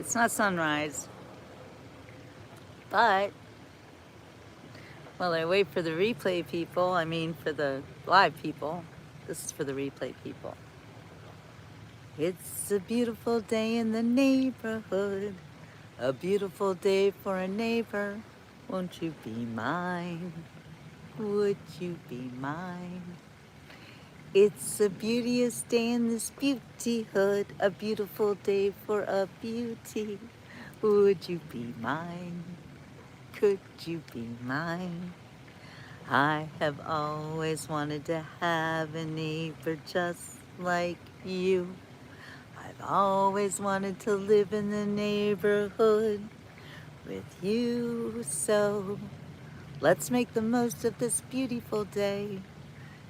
It's not sunrise, but while I wait for the replay people, I mean for the live people, this is for the replay people. It's a beautiful day in the neighborhood, a beautiful day for a neighbor. Won't you be mine? Would you be mine? It's a beauteous day in this beauty hood, a beautiful day for a beauty. Would you be mine? Could you be mine? I have always wanted to have a neighbor just like you. I've always wanted to live in the neighborhood with you. So let's make the most of this beautiful day.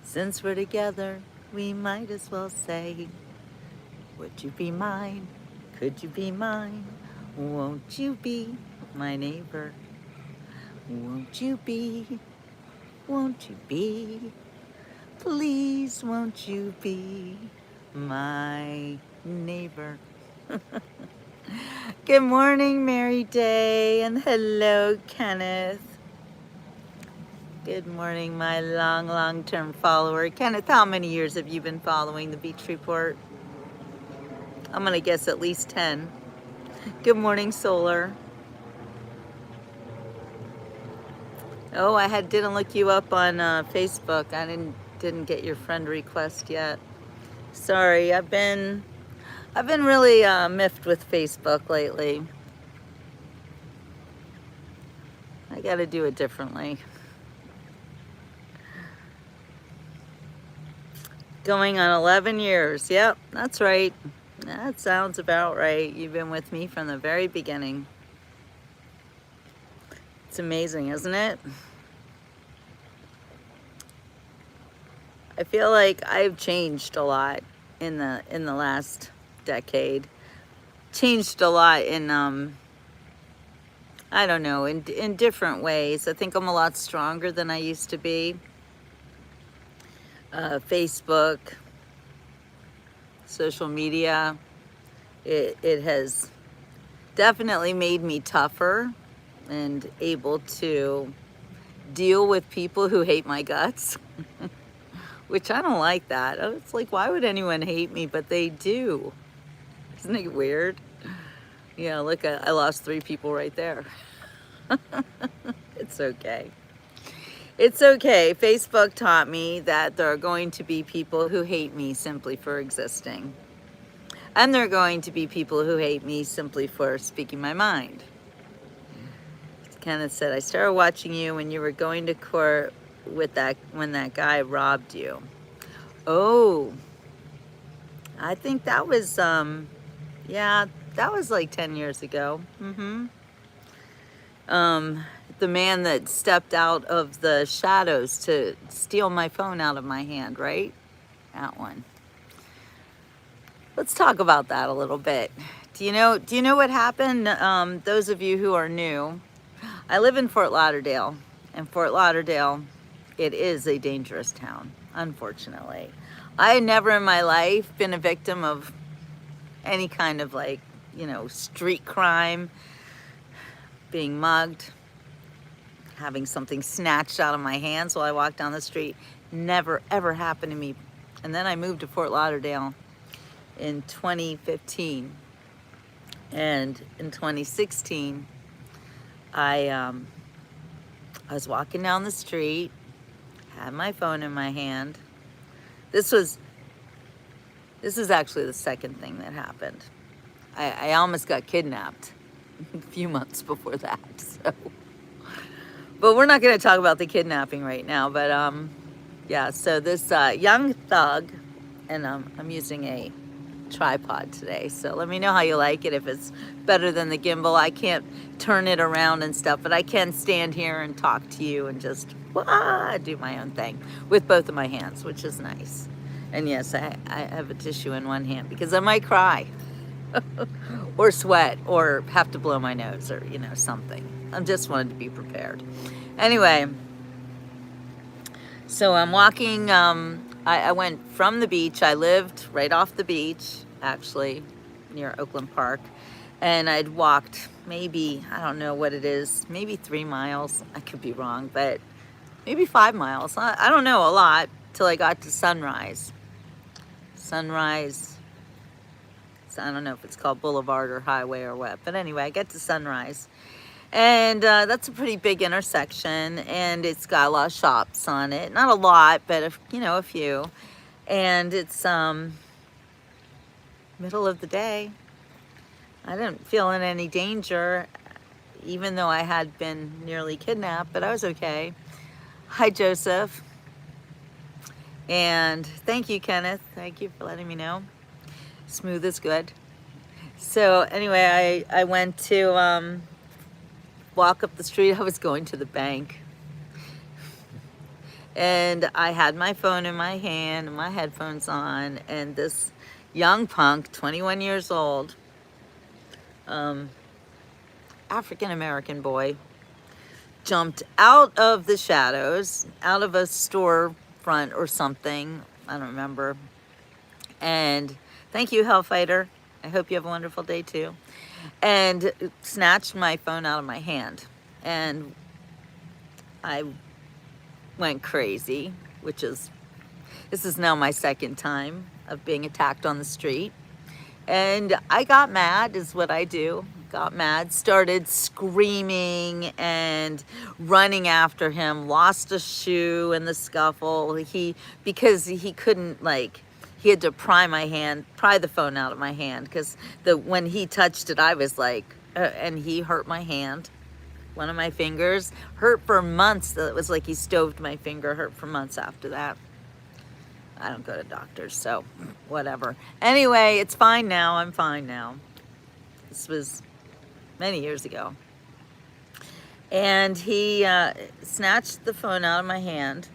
Since we're together, we might as well say, would you be mine? Could you be mine? Won't you be my neighbor? Won't you be? Won't you be? Please, won't you be my neighbor? Good morning, Mary Day, and hello, Kenneth. Good morning, my long-term follower. Kenneth, how many years have you been following the Beach Report? I'm gonna guess at least 10. Good morning, Solar. Oh, I didn't look you up on Facebook. I didn't get your friend request yet. Sorry, I've been really miffed with Facebook lately. I gotta do it differently. Going on 11 years. Yep, that's right. That sounds about right. You've been with me from the very beginning. It's amazing, isn't it? I feel like I've changed a lot in the last decade. Changed a lot in I don't know, in different ways. I think I'm a lot stronger than I used to be. Facebook, social media, it has definitely made me tougher and able to deal with people who hate my guts, which I don't like that. It's like, why would anyone hate me? But they do. Isn't it weird? Yeah, look, I lost 3 people right there. It's okay. It's okay. Facebook taught me that there are going to be people who hate me simply for existing. And there are going to be people who hate me simply for speaking my mind. Kenneth said, I started watching you when you were going to court with when that guy robbed you. Oh, I think that was, yeah, that was like 10 years ago. The man that stepped out of the shadows to steal my phone out of my hand, right? That one. Let's talk about that a little bit. Do you know what happened? Those of you who are new, I live in Fort Lauderdale, and Fort Lauderdale, it is a dangerous town, unfortunately. I had never in my life been a victim of any kind of street crime, being mugged, having something snatched out of my hands while I walked down the street. Never, ever happened to me. And then I moved to Fort Lauderdale in 2015. And in 2016, I was walking down the street, had my phone in my hand. This is actually the second thing that happened. I almost got kidnapped a few months before that. So. But we're not going to talk about the kidnapping right now. But yeah, so this young thug, and I'm using a tripod today, so let me know how you like it, if it's better than the gimbal. I can't turn it around and stuff, but I can stand here and talk to you and just do my own thing with both of my hands, which is nice. And yes, I have a tissue in one hand because I might cry or sweat or have to blow my nose or something. I just wanted to be prepared. Anyway, so I'm walking, I went from the beach. I lived right off the beach, actually, near Oakland Park. And I'd walked maybe, I don't know what it is, maybe 3 miles. I could be wrong, but maybe 5 miles. I don't know, a lot, till I got to Sunrise. Sunrise, so I don't know if it's called Boulevard or Highway or what, but anyway, I get to Sunrise. And that's a pretty big intersection, and it's got a lot of shops on it. Not a lot, but a few. And it's middle of the day. I didn't feel in any danger, even though I had been nearly kidnapped, but I was okay. Hi, Joseph. And thank you, Kenneth. Thank you for letting me know. Smooth is good. So anyway, I went to walk up the street. I was going to the bank. And I had my phone in my hand and my headphones on, and this young punk, 21 years old, African-American boy, jumped out of the shadows, out of a storefront or something. I don't remember. And thank you, Hellfighter. I hope you have a wonderful day too. And snatched my phone out of my hand. And I went crazy, this is now my second time of being attacked on the street. And I got mad, is what I do. Got mad, started screaming and running after him, lost a shoe in the scuffle. Because he couldn't, he had to pry the phone out of my hand, because when he touched it, I was like, and he hurt my hand. One of my fingers hurt for months. It was like he stoved my finger, hurt for months after that. I don't go to doctors, so whatever. Anyway, it's fine now. I'm fine now. This was many years ago. And he snatched the phone out of my hand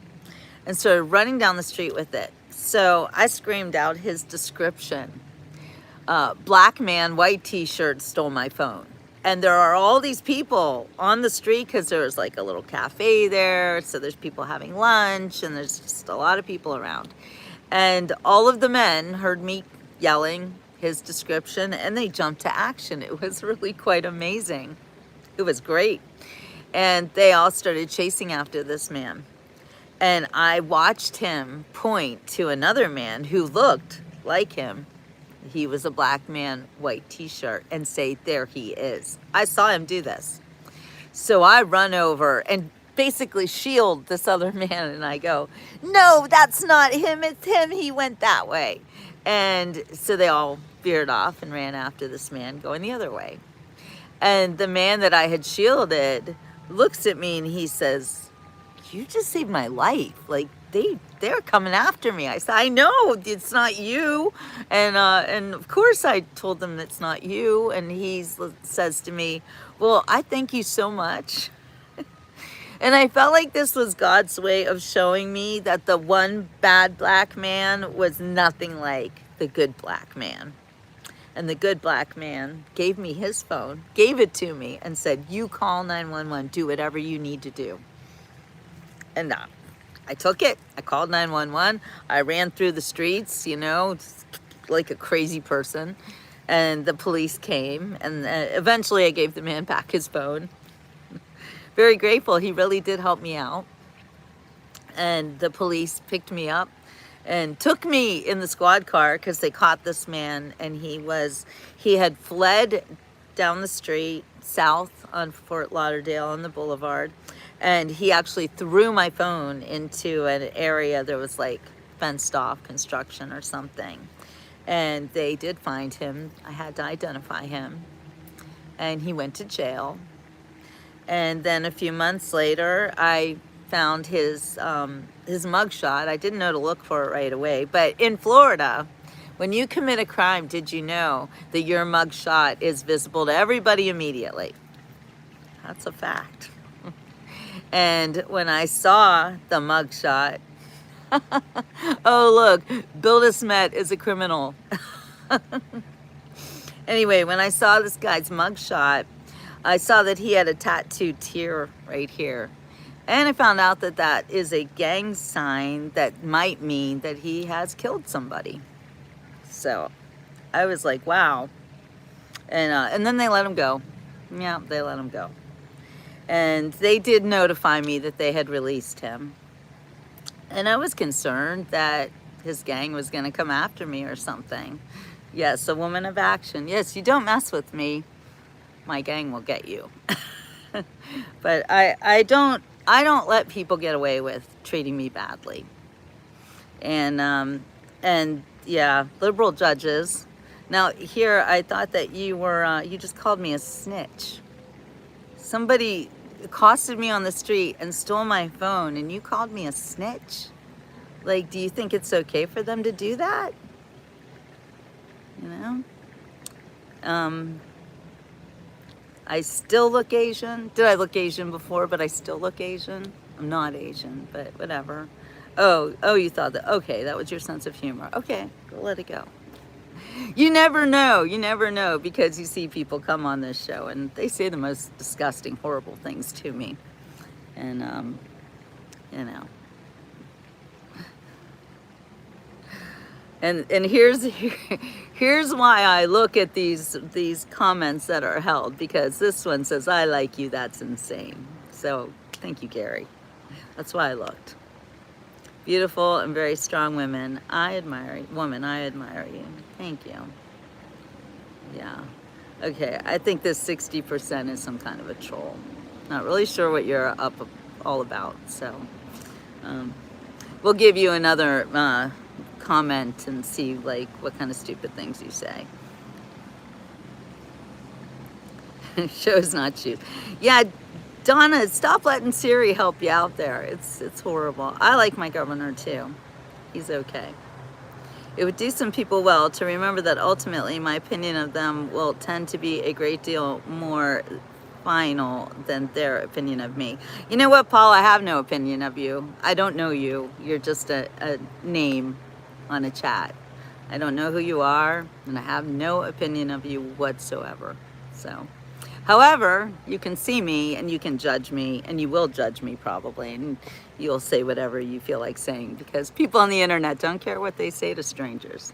and started running down the street with it. So I screamed out his description. Black man, white t-shirt, stole my phone. And there are all these people on the street, because there was like a little cafe there. So there's people having lunch, and there's just a lot of people around. And all of the men heard me yelling his description, and they jumped to action. It was really quite amazing. It was great. And they all started chasing after this man. And I watched him point to another man who looked like him. He was a black man, white t-shirt, and say, there he is. I saw him do this. So I run over and basically shield this other man, and I go, no, that's not him, it's him, he went that way. And so they all veered off and ran after this man going the other way. And the man that I had shielded looks at me and he says, you just saved my life. Like, they're coming after me. I said, I know, it's not you. And of course I told them it's not you. And he says to me, well, I thank you so much. And I felt like this was God's way of showing me that the one bad black man was nothing like the good black man. And the good black man gave me his phone, gave it to me, and said, you call 911, do whatever you need to do. And I took it. I called 911. I ran through the streets, like a crazy person. And the police came. And eventually I gave the man back his phone. Very grateful. He really did help me out. And the police picked me up and took me in the squad car, because they caught this man. And he had fled down the street south on Fort Lauderdale on the boulevard. And he actually threw my phone into an area that was like fenced off construction or something. And they did find him. I had to identify him. And he went to jail. And then a few months later, I found his mugshot. I didn't know to look for it right away. But in Florida, when you commit a crime, did you know that your mugshot is visible to everybody immediately? That's a fact. And when I saw the mugshot, oh look, Bill DeSmet is a criminal. Anyway, when I saw this guy's mugshot, I saw that he had a tattooed tear right here. And I found out that that is a gang sign that might mean that he has killed somebody. So I was like, wow. And then they let him go. Yeah, they let him go. And they did notify me that they had released him. And I was concerned that his gang was going to come after me or something. Yes, a woman of action. Yes, you don't mess with me, my gang will get you. But I don't let people get away with treating me badly. And yeah, liberal judges. Now here, I thought that you just called me a snitch. Somebody accosted me on the street and stole my phone, and you called me a snitch? Like, do you think it's okay for them to do that? You know? I still look Asian. Did I look Asian before, but I still look Asian? I'm not Asian, but whatever. Oh, you thought that. Okay, that was your sense of humor. Okay, we'll let it go. You never know. You never know, because you see people come on this show and they say the most disgusting, horrible things to me. And, you know. And here's why I look at these comments that are held, because this one says, I like you, that's insane. So thank you, Gary. That's why I looked. Beautiful and very strong women. I admire you. Woman, I admire you. Thank you. Yeah. Okay, I think this 60% is some kind of a troll. Not really sure what you're up all about. So we'll give you another comment and see like what kind of stupid things you say. Show's not cheap. Yeah, Donna, stop letting Siri help you out there. It's horrible. I like my governor too. He's okay. It would do some people well to remember that ultimately my opinion of them will tend to be a great deal more final than their opinion of me. You know what, Paul? I have no opinion of you. I don't know you. You're just a name on a chat. I don't know who you are, and I have no opinion of you whatsoever. So, however, you can see me and you can judge me, and you will judge me probably, and you'll say whatever you feel like saying, because people on the internet don't care what they say to strangers.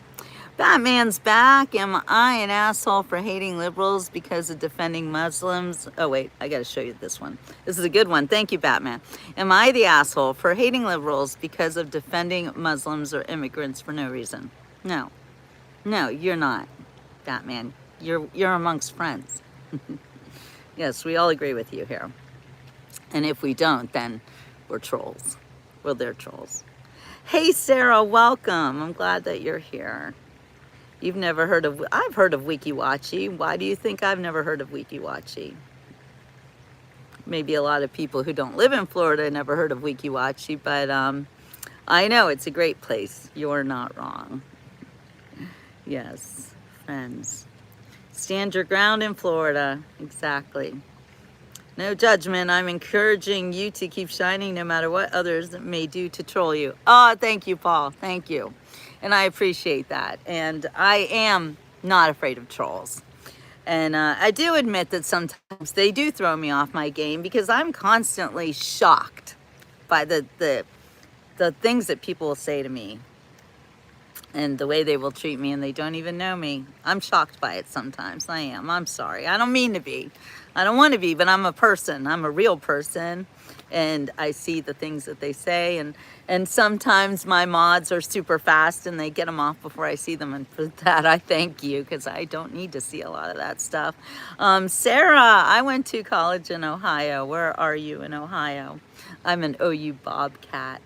Batman's back. Am I an asshole for hating liberals because of defending Muslims? Oh wait, I gotta show you this one. This is a good one. Thank you, Batman. Am I the asshole for hating liberals because of defending Muslims or immigrants for no reason? No. No, you're not, Batman. You're amongst friends. Yes, we all agree with you here. And if we don't, then we're trolls. Well, they're trolls. Hey, Sarah, welcome. I'm glad that you're here. You've never heard of, I've heard of WikiWatchy. Why do you think I've never heard of WikiWatchy? Maybe a lot of people who don't live in Florida never heard of WikiWatchy, but I know it's a great place. You're not wrong. Yes, friends. Stand your ground in Florida. Exactly. No judgment. I'm encouraging you to keep shining no matter what others may do to troll you. Oh, thank you, Paul. Thank you. And I appreciate that. And I am not afraid of trolls. And I do admit that sometimes they do throw me off my game, because I'm constantly shocked by the things that people will say to me and the way they will treat me, and they don't even know me. I'm shocked by it sometimes. I am. I'm sorry. I don't mean to be. I don't want to be, but I'm a person. I'm a real person, and I see the things that they say, and sometimes my mods are super fast and they get them off before I see them, and for that I thank you, because I don't need to see a lot of that stuff. Sarah, I went to college in Ohio. Where are you in Ohio? I'm an OU Bobcat.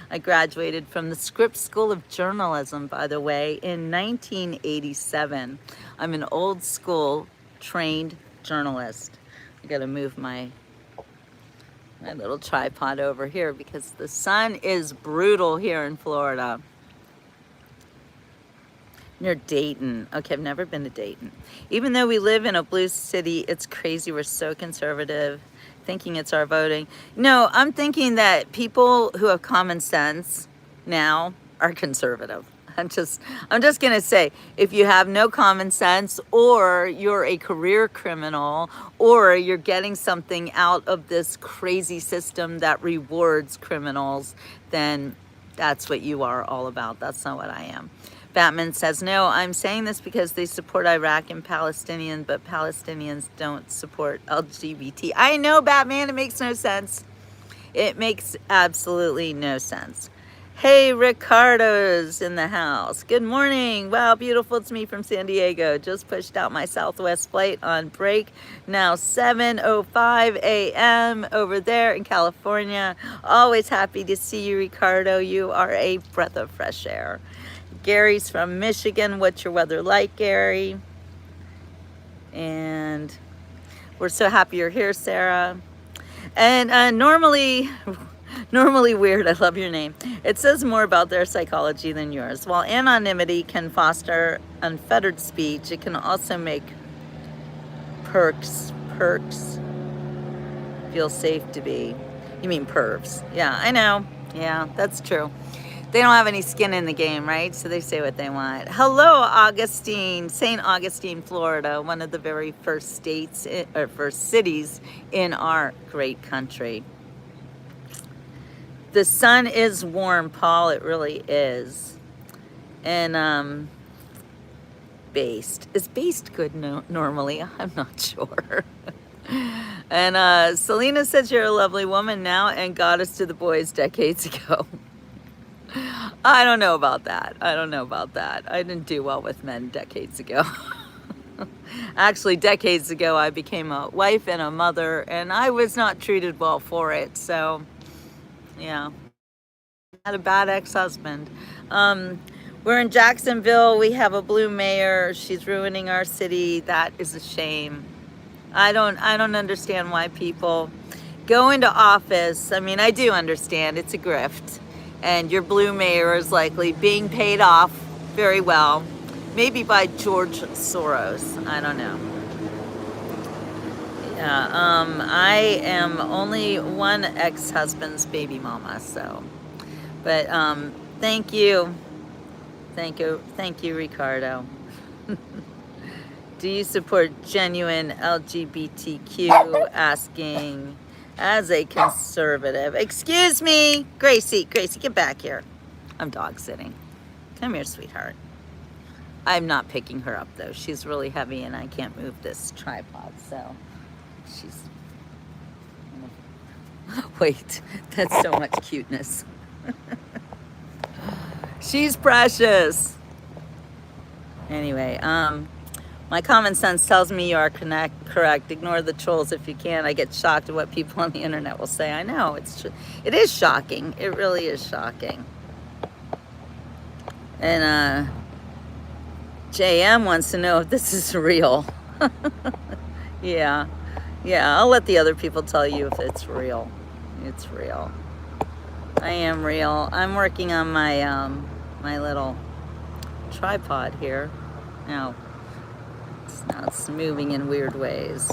I graduated from the Scripps School of Journalism, by the way, in 1987. I'm an old school trained journalist. I gotta move my little tripod over here because the sun is brutal here in Florida. Near Dayton. Okay, I've never been to Dayton. Even though we live in a blue city, it's crazy. We're so conservative, thinking it's our voting. No, I'm thinking that people who have common sense now are conservative. I'm just gonna say, if you have no common sense, or you're a career criminal, or you're getting something out of this crazy system that rewards criminals, then that's what you are all about. That's not what I am. Batman says, no, I'm saying this because they support Iraq and Palestinians, but Palestinians don't support LGBT. I know, Batman, it makes no sense. It makes absolutely no sense. Hey, Ricardo's in the house. Good morning. Wow, beautiful. It's me from San Diego. Just pushed out my Southwest flight on break. Now 7:05 a.m. over there in California. Always happy to see you, Ricardo. You are a breath of fresh air. Gary's from Michigan. What's your weather like, Gary? And we're so happy you're here, Sarah. And normally weird, I love your name. It says more about their psychology than yours. While anonymity can foster unfettered speech, it can also make perks feel safe to be. You mean pervs. Yeah, I know. Yeah, that's true. They don't have any skin in the game, right? So they say what they want. Hello, Augustine, St. Augustine, Florida, one of the very first states or first cities in our great country. The sun is warm, Paul. It really is. And based. Is based good normally? I'm not sure. And Selena says you're a lovely woman now and got us to the boys decades ago. I don't know about that. I didn't do well with men decades ago. Actually, decades ago, I became a wife and a mother, and I was not treated well for it. So, yeah. I had a bad ex-husband. We're in Jacksonville. We have a blue mayor. She's ruining our city. That is a shame. I don't understand why people go into office. I mean, I do understand. It's a grift. And your blue mayor is likely being paid off very well, maybe by George Soros. I don't know. Yeah, I am only one ex-husband's baby mama, so. But thank you, Ricardo. Do you support genuine LGBTQ? Asking. As a conservative. Excuse me, Gracie, get back here. I'm dog sitting. Come here, sweetheart. I'm not picking her up though. She's really heavy and I can't move this tripod, so she's... Wait, that's so much cuteness. She's precious. Anyway, my common sense tells me you are correct. Ignore the trolls if you can. I get shocked at what people on the internet will say. I know, it is shocking. It really is shocking. And JM wants to know if this is real. Yeah, I'll let the other people tell you if it's real. It's real. I am real. I'm working on my my little tripod here. Now it's moving in weird ways.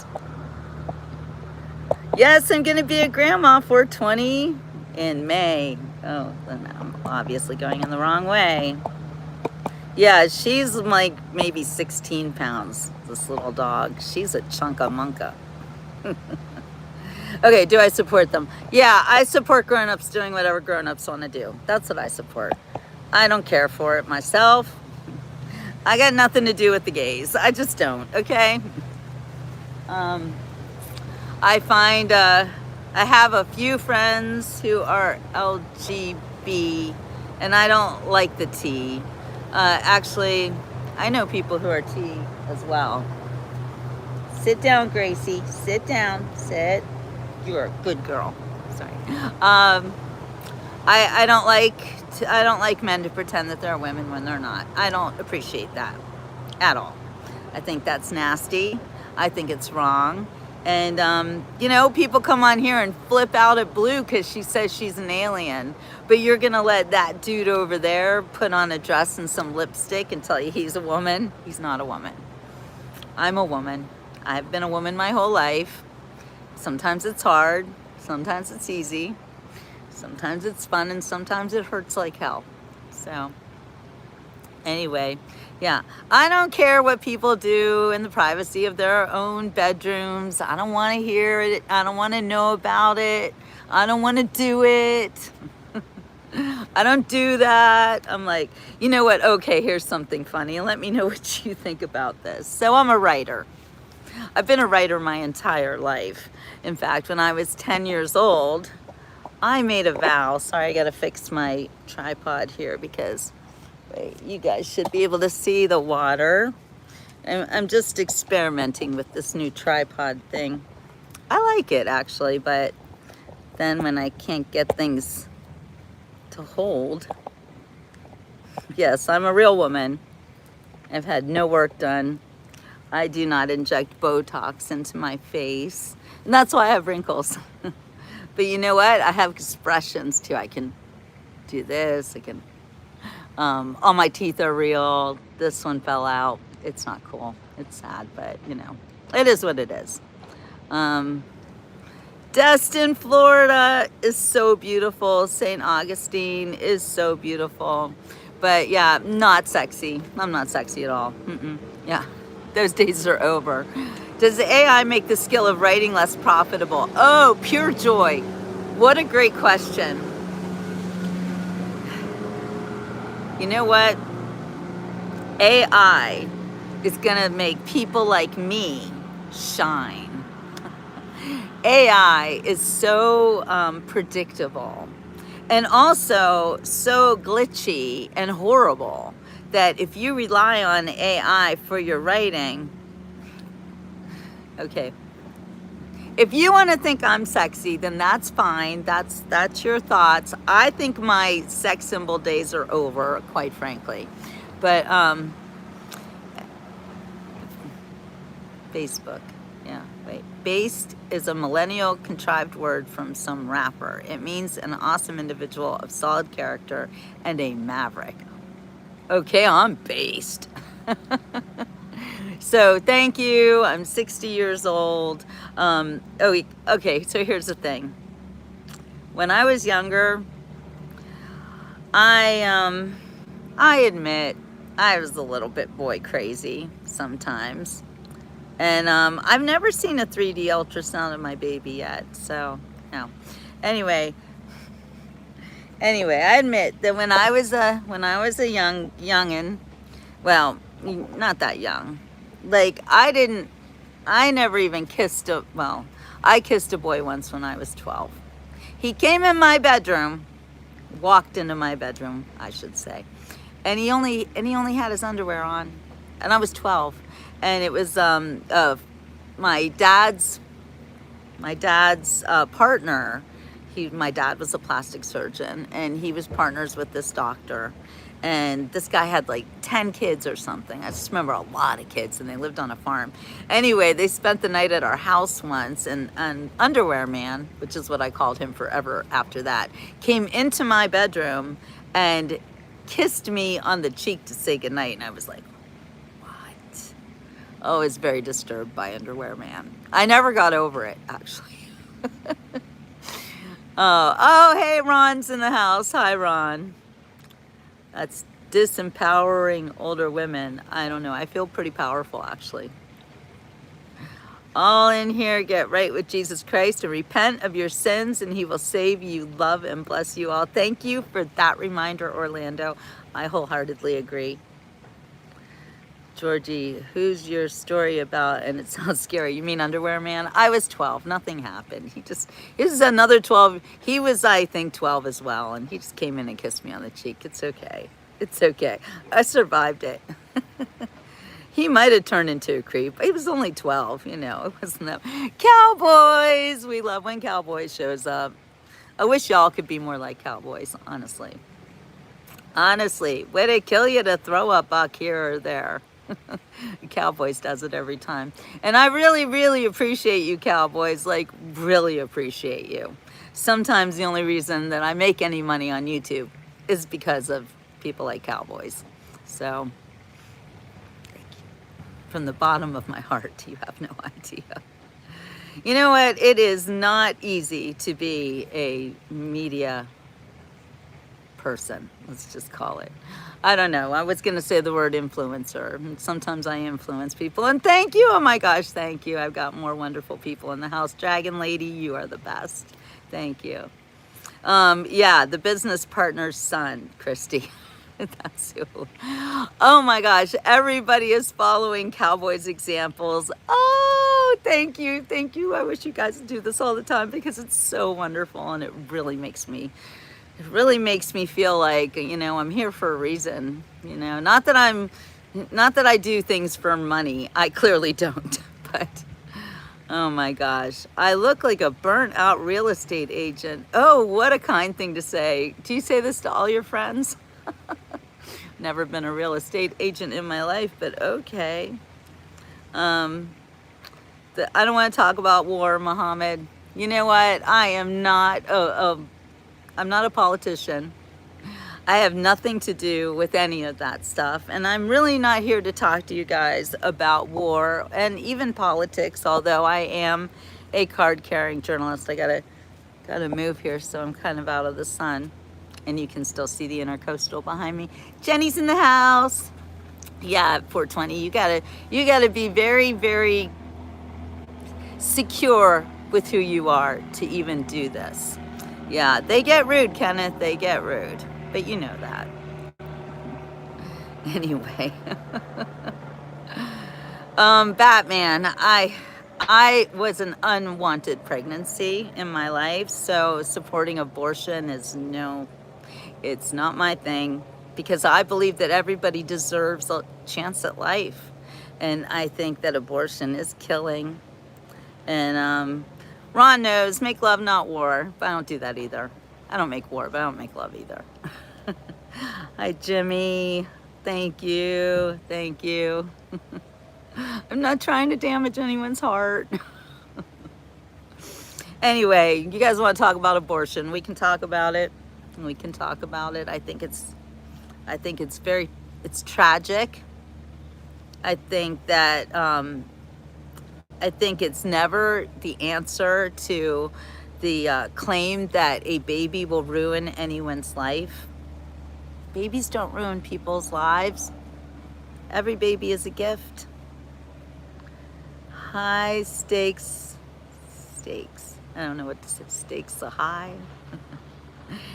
Yes, I'm going to be a grandma for 20 in May. Oh, then I'm obviously going in the wrong way. Yeah, she's like maybe 16 pounds, this little dog. She's a chunka-munka. Okay, do I support them? Yeah, I support grown-ups doing whatever grown-ups want to do. That's what I support. I don't care for it myself. I got nothing to do with the gays. I just don't, okay? I find I have a few friends who are LGB, and I don't like the T. Actually, I know people who are T as well. Sit down, Gracie. Sit down. Sit. You're a good girl. Sorry. I don't like men to pretend that they're women when they're not. I don't appreciate that at all. I think that's nasty. I think it's wrong. And, you know, people come on here and flip out at Blue because she says she's an alien. But you're going to let that dude over there put on a dress and some lipstick and tell you he's a woman? He's not a woman. I'm a woman. I've been a woman my whole life. Sometimes it's hard. Sometimes it's easy. Sometimes it's fun and sometimes it hurts like hell. So anyway, yeah, I don't care what people do in the privacy of their own bedrooms. I don't want to hear it. I don't want to know about it. I don't want to do it. I don't do that. I'm like, you know what? Okay, here's something funny. And let me know what you think about this. So I'm a writer. I've been a writer my entire life. In fact, when I was 10 years old, I made a vow. Sorry, I gotta fix my tripod here because, wait, you guys should be able to see the water. I'm just experimenting with this new tripod thing. I like it actually, but then when I can't get things to hold. Yes, I'm a real woman. I've had no work done. I do not inject Botox into my face. And that's why I have wrinkles. But you know what? I have expressions too. I can do this. I can, all my teeth are real. This one fell out. It's not cool. It's sad, but you know, it is what it is. Destin, Florida is so beautiful. St. Augustine is so beautiful. But yeah, not sexy. I'm not sexy at all. Yeah, those days are over. Does AI make the skill of writing less profitable? Oh, pure joy. What a great question. You know what? AI is gonna make people like me shine. AI is so predictable and also so glitchy and horrible that if you rely on AI for your writing, okay, if you want to think I'm sexy, then that's fine. That's your thoughts. I think my sex symbol days are over, quite frankly. But Facebook. Yeah, wait. Based is a millennial contrived word from some rapper. It means an awesome individual of solid character and a maverick. Okay, I'm based. So thank you. I'm 60 years old. Okay, so here's the thing. When I was younger, I admit I was a little bit boy crazy sometimes. And I've never seen a 3D ultrasound of my baby yet, so no. Anyway, I admit that when I was a youngin', well, not that young. Like I never even kissed I kissed a boy once when I was 12. He came in my bedroom, walked into my bedroom, I should say, and he only had his underwear on, and I was 12. And it was my dad's partner. My dad was a plastic surgeon, and he was partners with this doctor. And this guy had like 10 kids or something. I just remember a lot of kids, and they lived on a farm. Anyway, they spent the night at our house once, and an underwear man, which is what I called him forever after that, came into my bedroom and kissed me on the cheek to say goodnight. And I was like, oh, I was very disturbed by Underwear Man. I never got over it, actually. Oh, hey, Ron's in the house. Hi, Ron. That's disempowering older women. I don't know. I feel pretty powerful, actually. All in here, get right with Jesus Christ and repent of your sins, and he will save you, love, and bless you all. Thank you for that reminder, Orlando. I wholeheartedly agree. Georgie, who's your story about? And it sounds scary. You mean Underwear Man? I was 12. Nothing happened. This is another 12. He was, I think, 12 as well. And he just came in and kissed me on the cheek. It's okay. It's okay. I survived it. He might have turned into a creep. He was only 12, you know. It wasn't that. Cowboys! We love when Cowboys shows up. I wish y'all could be more like Cowboys, honestly. Honestly, would it kill you to throw a buck here or there? Cowboys does it every time. And I really, really appreciate you, Cowboys. Like, really appreciate you. Sometimes the only reason that I make any money on YouTube is because of people like Cowboys. So, thank you. From the bottom of my heart, you have no idea. You know what? It is not easy to be a media person. Let's just call it. I don't know. I was going to say the word influencer. Sometimes I influence people. And thank you. Oh my gosh, thank you. I've got more wonderful people in the house. Dragon Lady, you are the best. Thank you. Yeah, the business partner's son, Christy. That's who. Oh my gosh, everybody is following Cowboys examples. Oh, thank you, thank you. I wish you guys would do this all the time because it's so wonderful and it really makes me feel like, I'm here for a reason. Not that I do things for money. I clearly don't, but oh my gosh. I look like a burnt out real estate agent. Oh, what a kind thing to say. Do you say this to all your friends? Never been a real estate agent in my life, but okay. Um, I don't want to talk about war, Muhammad. You know what? I'm not a politician. I have nothing to do with any of that stuff. And I'm really not here to talk to you guys about war and even politics, although I am a card-carrying journalist. I gotta move here so I'm kind of out of the sun. And you can still see the intercoastal behind me. Jenny's in the house. Yeah, 420. You gotta be very, very secure with who you are to even do this. Yeah, they get rude, Kenneth. They get rude. But you know that. Anyway. Batman, I was an unwanted pregnancy in my life, so supporting abortion is it's not my thing, because I believe that everybody deserves a chance at life. And I think that abortion is killing. And Ron knows, make love, not war. But I don't do that either. I don't make war, but I don't make love either. Hi, Jimmy. Thank you. Thank you. I'm not trying to damage anyone's heart. Anyway, you guys want to talk about abortion? We can talk about it. We can talk about it. I think it's tragic. I think that I think it's never the answer to the claim that a baby will ruin anyone's life. Babies don't ruin people's lives. Every baby is a gift. High stakes. I don't know what to say. Stakes are high.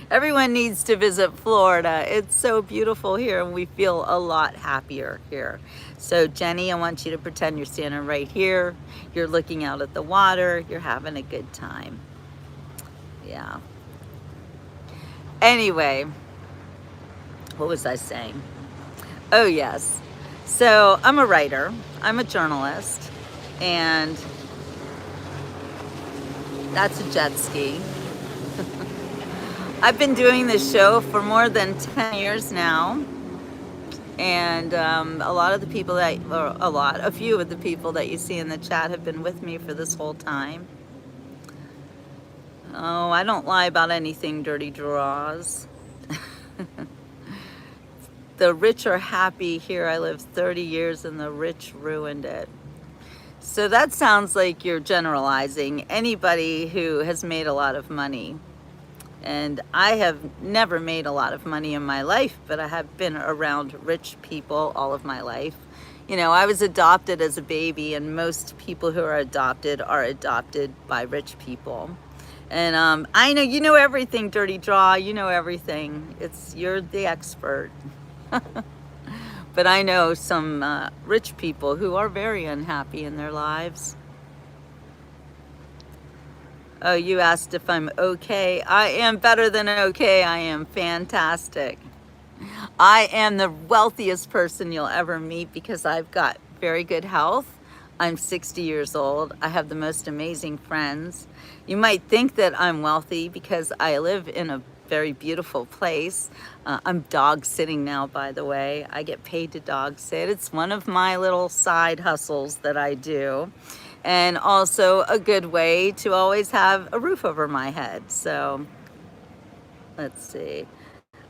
Everyone needs to visit Florida. It's so beautiful here and we feel a lot happier here. So Jenny, I want you to pretend you're standing right here. You're looking out at the water. You're having a good time. Yeah. Anyway, what was I saying? Oh yes. So I'm a writer. I'm a journalist. And that's a jet ski. I've been doing this show for more than 10 years now. And a few of the people that you see in the chat have been with me for this whole time. Oh, I don't lie about anything, dirty draws. The rich are happy here. I lived 30 years and the rich ruined it. So that sounds like you're generalizing anybody who has made a lot of money. And I have never made a lot of money in my life, but I have been around rich people all of my life. I was adopted as a baby, and most people who are adopted by rich people. And I know you know everything, Dirty Draw. You know everything. You're the expert. But I know some rich people who are very unhappy in their lives. Oh, you asked if I'm okay. I am better than okay. I am fantastic. I am the wealthiest person you'll ever meet because I've got very good health. I'm 60 years old. I have the most amazing friends. You might think that I'm wealthy because I live in a very beautiful place. I'm dog sitting now, by the way. I get paid to dog sit. It's one of my little side hustles that I do. And also a good way to always have a roof over my head. So let's see.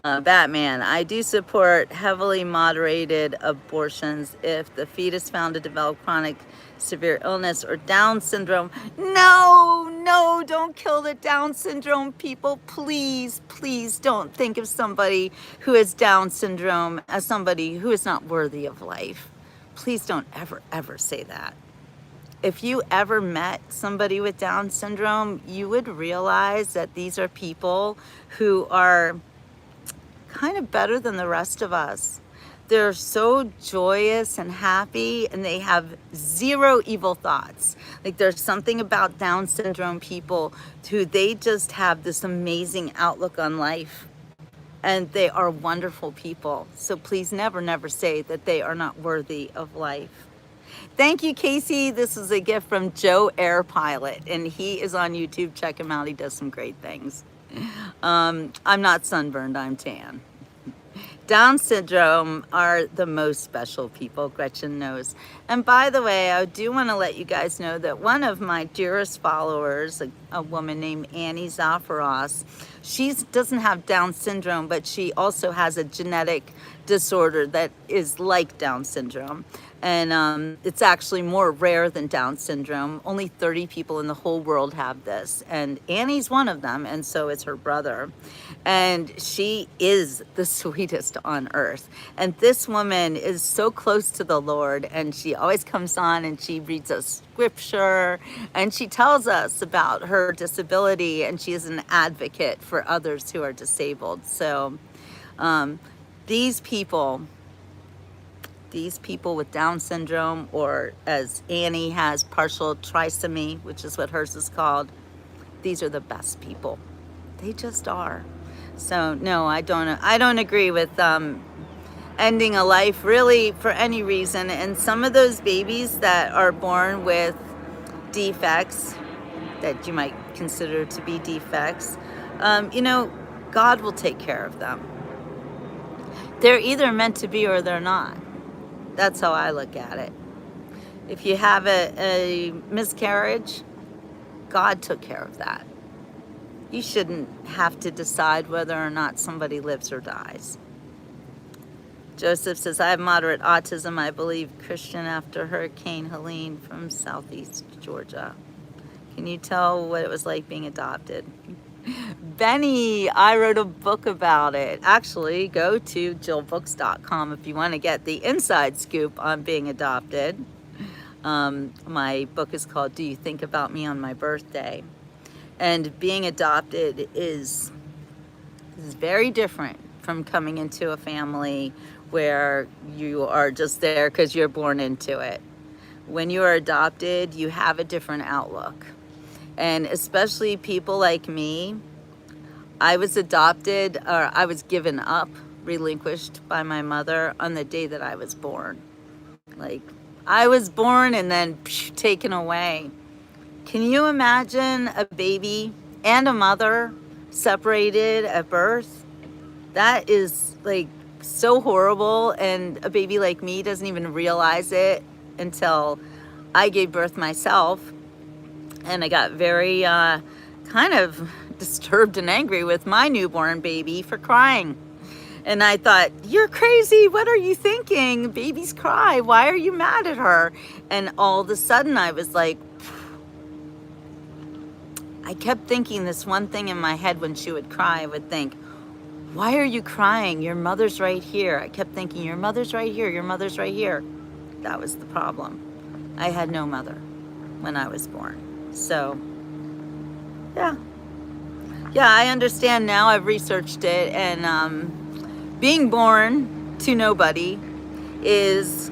Batman, I do support heavily moderated abortions if the fetus found to develop chronic severe illness or Down syndrome. No, don't kill the Down syndrome people. Please don't think of somebody who has Down syndrome as somebody who is not worthy of life. Please don't ever say that. if you ever met somebody with Down syndrome, you would realize that these are people who are kind of better than the rest of us. They're so joyous and happy, and they have zero evil thoughts. Like, there's something about Down syndrome people who they just have this amazing outlook on life, and they are wonderful people. So please never, never say that they are not worthy of life. Thank you, Casey. This is a gift from Joe Air Pilot, and he is on YouTube. Check him out. He does some great things. I'm not sunburned, I'm tan. Down syndrome are the most special people, Gretchen knows. And by the way, I do want to let you guys know that one of my dearest followers, a woman named Annie Zafaros, she doesn't have Down syndrome, but she also has a genetic disorder that is like Down syndrome. And it's actually more rare than Down syndrome. Only 30 people in the whole world have this. And Annie's one of them, and so is her brother. And she is the sweetest on earth. And this woman is so close to the Lord, and she always comes on and she reads us scripture, and she tells us about her disability, and she is an advocate for others who are disabled. So these people with Down syndrome, or as Annie has, partial trisomy, which is what hers is called, these are the best people. They just are. So no, I don't agree with ending a life really for any reason. And some of those babies that are born with defects that you might consider to be defects, God will take care of them. They're either meant to be or they're not. That's how I look at it. If you have a miscarriage, God took care of that. You shouldn't have to decide whether or not somebody lives or dies. Joseph says, I have moderate autism, I believe, Christian, after Hurricane Helene from southeast Georgia. Can you tell what it was like being adopted? Benny, I wrote a book about it. Actually, go to jillbooks.com if you want to get the inside scoop on being adopted. My book is called Do You Think About Me on My Birthday? And being adopted is very different from coming into a family where you are just there because you're born into it. When you are adopted, you have a different outlook. And especially people like me, I was adopted, or I was given up, relinquished by my mother on the day that I was born. Like, I was born and then taken away. Can you imagine a baby and a mother separated at birth? That is like so horrible, and a baby like me doesn't even realize it until I gave birth myself. And I got very kind of disturbed and angry with my newborn baby for crying. And I thought, you're crazy. What are you thinking? Babies cry. Why are you mad at her? And all of a sudden I was like, I kept thinking this one thing in my head when she would cry. I would think, why are you crying? Your mother's right here. I kept thinking, your mother's right here. Your mother's right here. That was the problem. I had no mother when I was born. So, yeah, I understand now. I've researched it, and being born to nobody is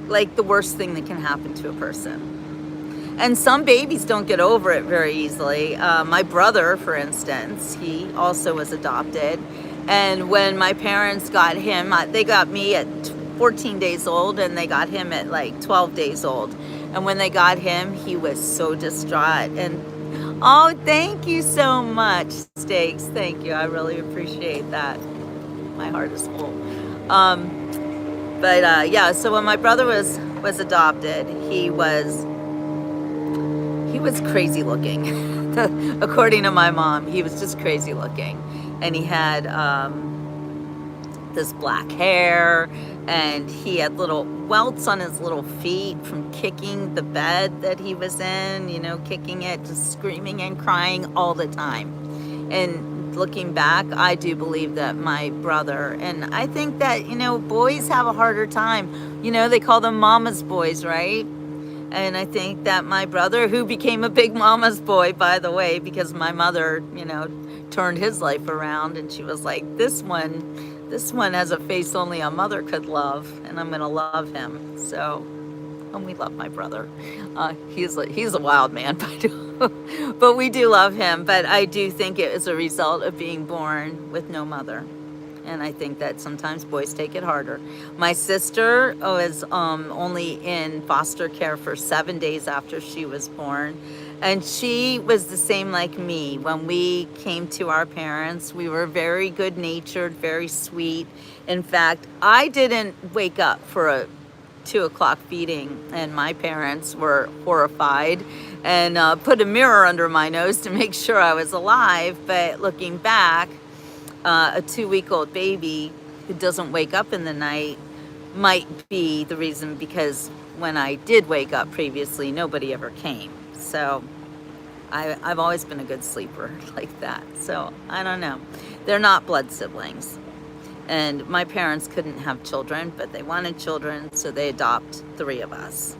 like the worst thing that can happen to a person. And some babies don't get over it very easily. My brother, for instance, he also was adopted. And when my parents got him, they got me at 14 days old, and they got him at like 12 days old. And when they got him, he was so distraught. And oh, thank you so much, Steaks. Thank you. I really appreciate that. My heart is full. Yeah, so when my brother was adopted, he was crazy looking. According to my mom, he was just crazy looking. And he had this black hair, and he had little welts on his little feet from kicking the bed that he was in, kicking it, just screaming and crying all the time. And looking back, I do believe that my brother, and I think that, boys have a harder time. They call them mama's boys, right? And I think that my brother, who became a big mama's boy, by the way, because my mother, turned his life around, and she was like, this one has a face only a mother could love, and I'm gonna love him. So, and we love my brother. He's a wild man, but we do love him. But I do think it is a result of being born with no mother. And I think that sometimes boys take it harder. My sister was only in foster care for 7 days after she was born. And she was the same like me. When we came to our parents, we were very good natured, very sweet. In fact, I didn't wake up for a 2 o'clock feeding, and my parents were horrified and put a mirror under my nose to make sure I was alive. But looking back, a 2-week-old baby who doesn't wake up in the night might be the reason, because when I did wake up previously, nobody ever came. So I've always been a good sleeper like that. So I don't know. They're not blood siblings. And my parents couldn't have children, but they wanted children, so they adopted 3 of us.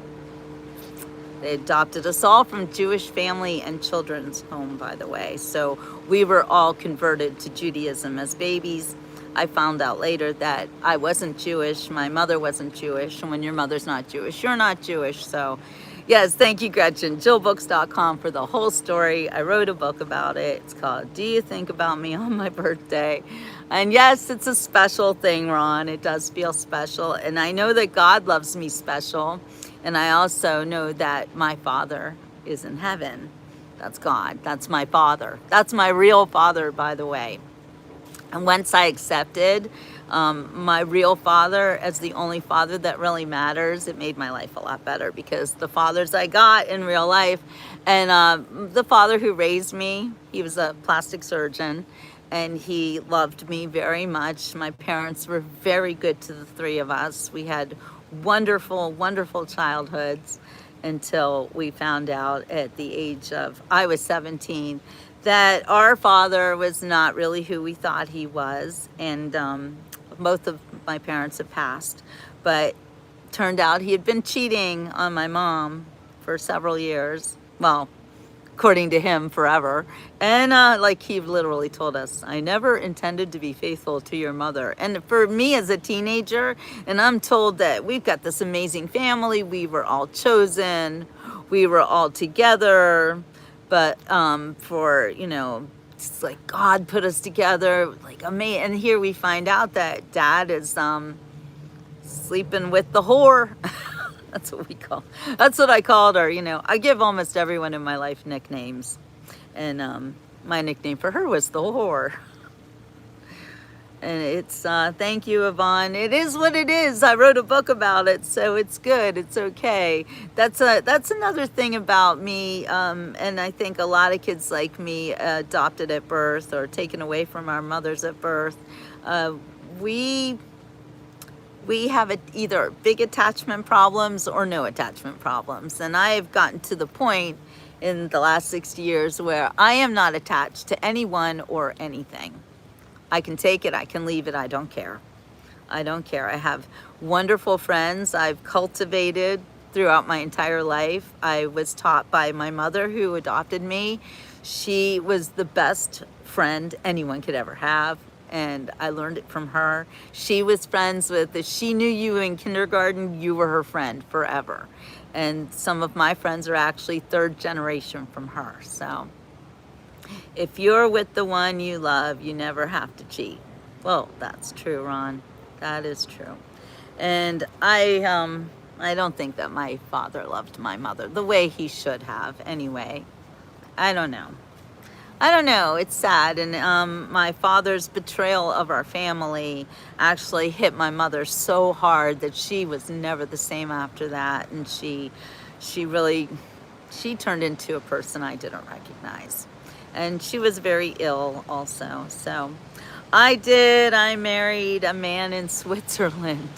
They adopted us all from Jewish family and children's home, by the way. So we were all converted to Judaism as babies. I found out later that I wasn't Jewish, my mother wasn't Jewish, and when your mother's not Jewish, you're not Jewish. So yes, thank you, Gretchen. JillBooks.com for the whole story. I wrote a book about it. It's called Do You Think About Me on My Birthday? And yes, it's a special thing, Ron. It does feel special. And I know that God loves me special. And I also know that my Father is in heaven. That's God. That's my Father. That's my real Father, by the way. And once I accepted my real Father as the only Father that really matters, it made my life a lot better, because the fathers I got in real life, and the father who raised me, he was a plastic surgeon, and he loved me very much. My parents were very good to the 3 of us. We had wonderful, wonderful childhoods until we found out at the age of, I was 17, that our father was not really who we thought he was. And both of my parents had passed, but turned out he had been cheating on my mom for several years. Well, according to him, forever. And like he literally told us, I never intended to be faithful to your mother. And for me as a teenager, and I'm told that we've got this amazing family, we were all chosen, we were all together, but for, it's like God put us together, like amazing. And here we find out that Dad is sleeping with the whore. That's what I called her. I give almost everyone in my life nicknames, and my nickname for her was the whore. And it's thank you, Yvonne. It is what it is. I wrote a book about it, so it's good. It's okay. That's another thing about me, and I think a lot of kids like me, adopted at birth or taken away from our mothers at birth. We have either big attachment problems or no attachment problems. And I have gotten to the point in the last 60 years where I am not attached to anyone or anything. I can take it, I can leave it, I don't care. I don't care. I have wonderful friends I've cultivated throughout my entire life. I was taught by my mother, who adopted me. She was the best friend anyone could ever have, and I learned it from her. She was friends with, if she knew you in kindergarten, you were her friend forever. And some of my friends are actually 3rd generation from her. So if you're with the one you love, you never have to cheat. Well, that's true, Ron. That is true. And I don't think that my father loved my mother the way he should have anyway. I don't know. It's sad. And my father's betrayal of our family actually hit my mother so hard that she was never the same after that. And she turned into a person I didn't recognize. And she was very ill also. So I married a man in Switzerland.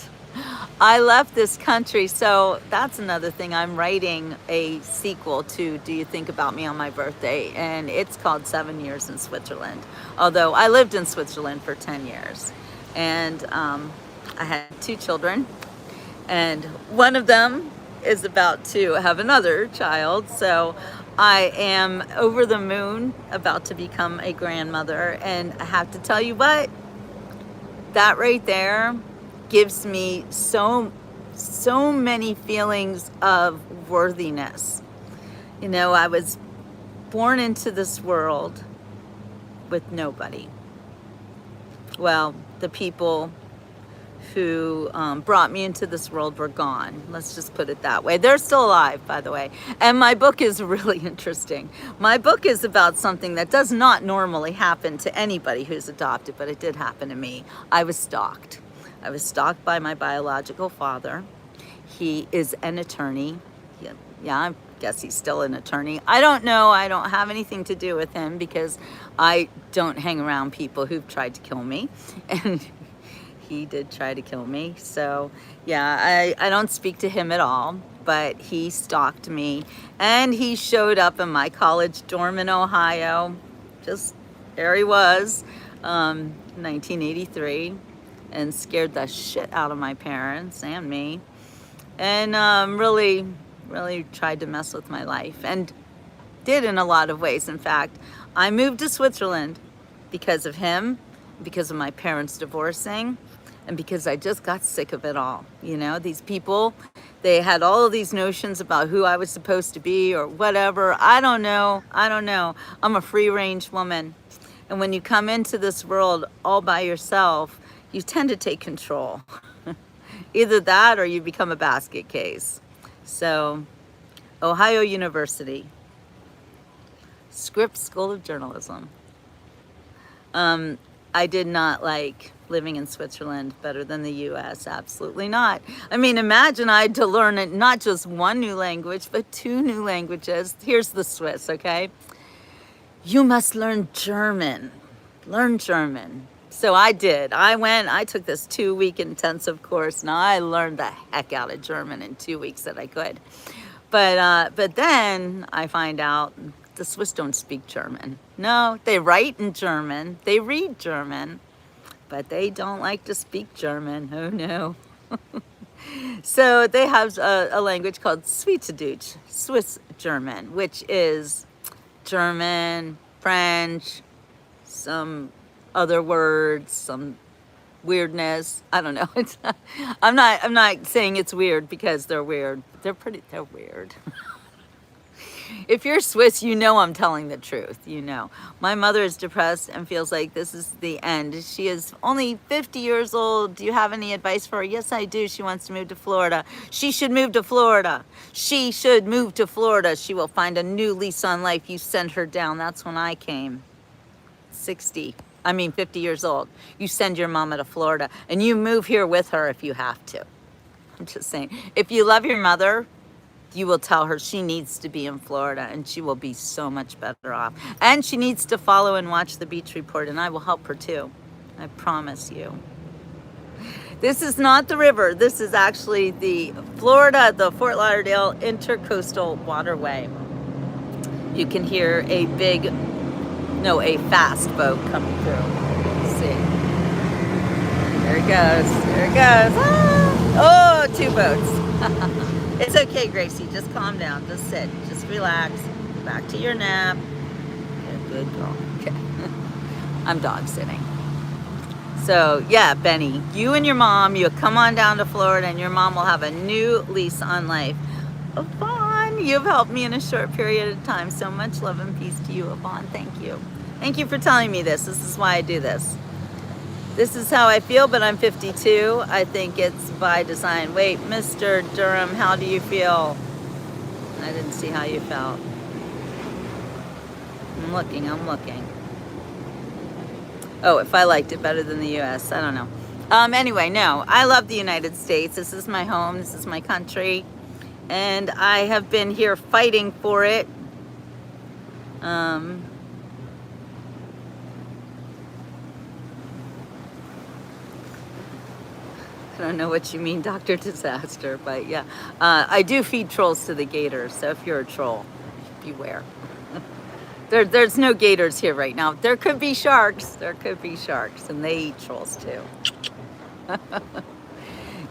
I left this country, so that's another thing. I'm writing a sequel to Do You Think About Me on My Birthday, and it's called 7 Years in Switzerland. Although I lived in Switzerland for 10 years. And I had 2 children, and one of them is about to have another child, so I am over the moon, about to become a grandmother. And I have to tell you what, that right there gives me so many feelings of worthiness. You know, I was born into this world with nobody. Well, the people who brought me into this world were gone. Let's just put it that way. They're still alive, by the way. And my book is really interesting. My book is about something that does not normally happen to anybody who's adopted, but it did happen to me. I was stalked. I was stalked by my biological father. He is an attorney. Yeah, I guess he's still an attorney. I don't know. I don't have anything to do with him because I don't hang around people who've tried to kill me. And he did try to kill me. So yeah, I don't speak to him at all, but he stalked me and he showed up in my college dorm in Ohio. Just there he was, 1983, and scared the shit out of my parents and me, and really tried to mess with my life, and did in a lot of ways. In fact, I moved to Switzerland because of him, because of my parents divorcing, and because I just got sick of it all. You know, these people, they had all of these notions about who I was supposed to be or whatever. I don't know. I'm a free-range woman. And when you come into this world all by yourself, you tend to take control. Either that or you become a basket case. So, Ohio University, Scripps School of Journalism. I did not like living in Switzerland better than the US, absolutely not. I mean, imagine I had to learn not just one new language, but 2 new languages. Here's the Swiss, okay? You must learn German. Learn German. So I did. I took this 2-week intensive course. Now I learned the heck out of German in 2 weeks that I could. But then I find out the Swiss don't speak German. No, they write in German, they read German, but they don't like to speak German. Oh no. So they have a language called Schweizerdeutsch, Swiss German, which is German, French, some other words, some weirdness. I don't know. I'm not saying it's weird because they're weird. They're weird. If you're Swiss, you know I'm telling the truth, you know. My mother is depressed and feels like this is the end. She is only 50 years old. Do you have any advice for her? Yes, I do. She wants to move to Florida. She should move to Florida. She should move to Florida. She will find a new lease on life. You send her down. That's when I came. 50 years old. You send your mama to Florida and you move here with her if you have to. I'm just saying, if you love your mother, you will tell her she needs to be in Florida and she will be so much better off. And she needs to follow and watch the Beach Report, and I will help her too. I promise you. This is not the river. This is actually the Fort Lauderdale Intercoastal Waterway. You can hear a fast boat coming through. Let's see. There it goes. Ah! Oh, 2 boats. It's okay, Gracie. Just calm down. Just sit. Just relax. Back to your nap. Good girl. Okay. I'm dog sitting. So, yeah, Benny, you and your mom, you come on down to Florida and your mom will have a new lease on life. Yvonne, you've helped me in a short period of time. So much love and peace to you, Yvonne. Thank you. Thank you for telling me this. This is why I do this. This is how I feel, but I'm 52. I think it's by design. Wait, Mr. Durham, how do you feel? I didn't see how you felt. I'm looking. Oh, if I liked it better than the US, I don't know. Anyway, no, I love the United States. This is my home. This is my country. And I have been here fighting for it. I don't know what you mean, Dr. Disaster, but yeah. I do feed trolls to the gators, so if you're a troll, beware. There's no gators here right now. There could be sharks, and they eat trolls too.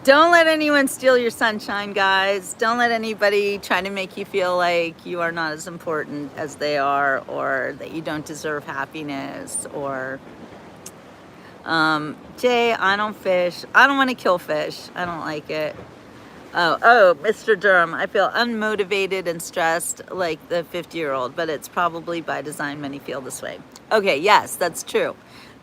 Don't let anyone steal your sunshine, guys. Don't let anybody try to make you feel like you are not as important as they are, or that you don't deserve happiness, or Jay, I don't fish. I don't want to kill fish. I don't like it. Oh, Mr. Durham, I feel unmotivated and stressed like the 50-year-old, but it's probably by design many feel this way. Okay, yes, that's true.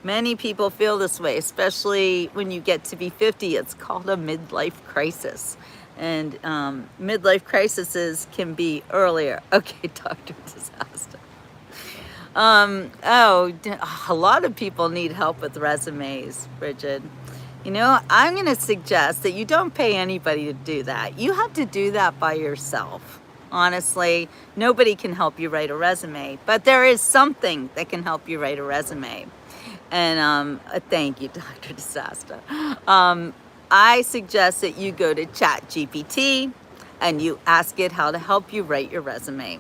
Many people feel this way, especially when you get to be 50. It's called a midlife crisis. And midlife crises can be earlier. Okay, Dr. Disaster. A lot of people need help with resumes, Bridget. You know, I'm going to suggest that you don't pay anybody to do that. You have to do that by yourself. Honestly, nobody can help you write a resume, but there is something that can help you write a resume. And thank you, Dr. Disaster. I suggest that you go to ChatGPT and you ask it how to help you write your resume.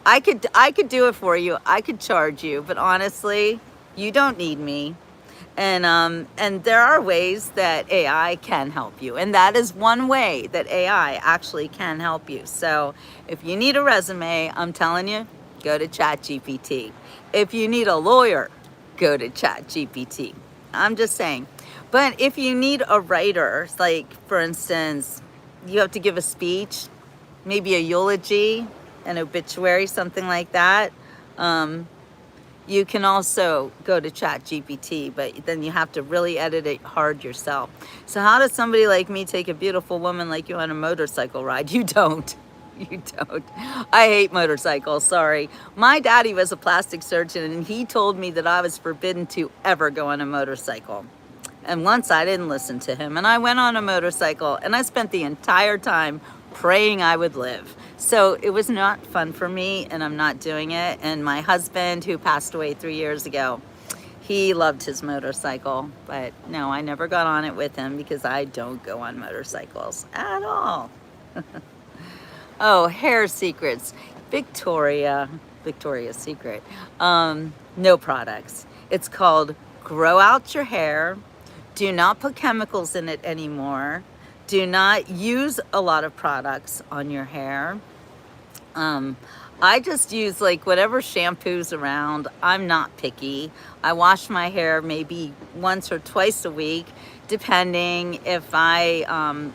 I could do it for you. I could charge you, but honestly, you don't need me. And there are ways that AI can help you, and that is one way that AI actually can help you. So if you need a resume, I'm telling you, go to ChatGPT. If you need a lawyer, go to ChatGPT. I'm just saying. But if you need a writer, like for instance, you have to give a speech, maybe a eulogy, an obituary, something like that. You can also go to ChatGPT, but then you have to really edit it hard yourself. So how does somebody like me take a beautiful woman like you on a motorcycle ride? You don't. You don't. I hate motorcycles, sorry. My daddy was a plastic surgeon, and he told me that I was forbidden to ever go on a motorcycle. And once I didn't listen to him, and I went on a motorcycle, and I spent the entire time praying I would live. So it was not fun for me, and I'm not doing it. And my husband, who passed away 3 years ago, he loved his motorcycle, but no, I never got on it with him because I don't go on motorcycles at all. Oh, hair secrets. Victoria's Secret. No products. It's called Grow Out Your Hair. Do not put chemicals in it anymore. Do not use a lot of products on your hair. I just use like whatever shampoos around. I'm not picky. I wash my hair maybe once or twice a week, depending if I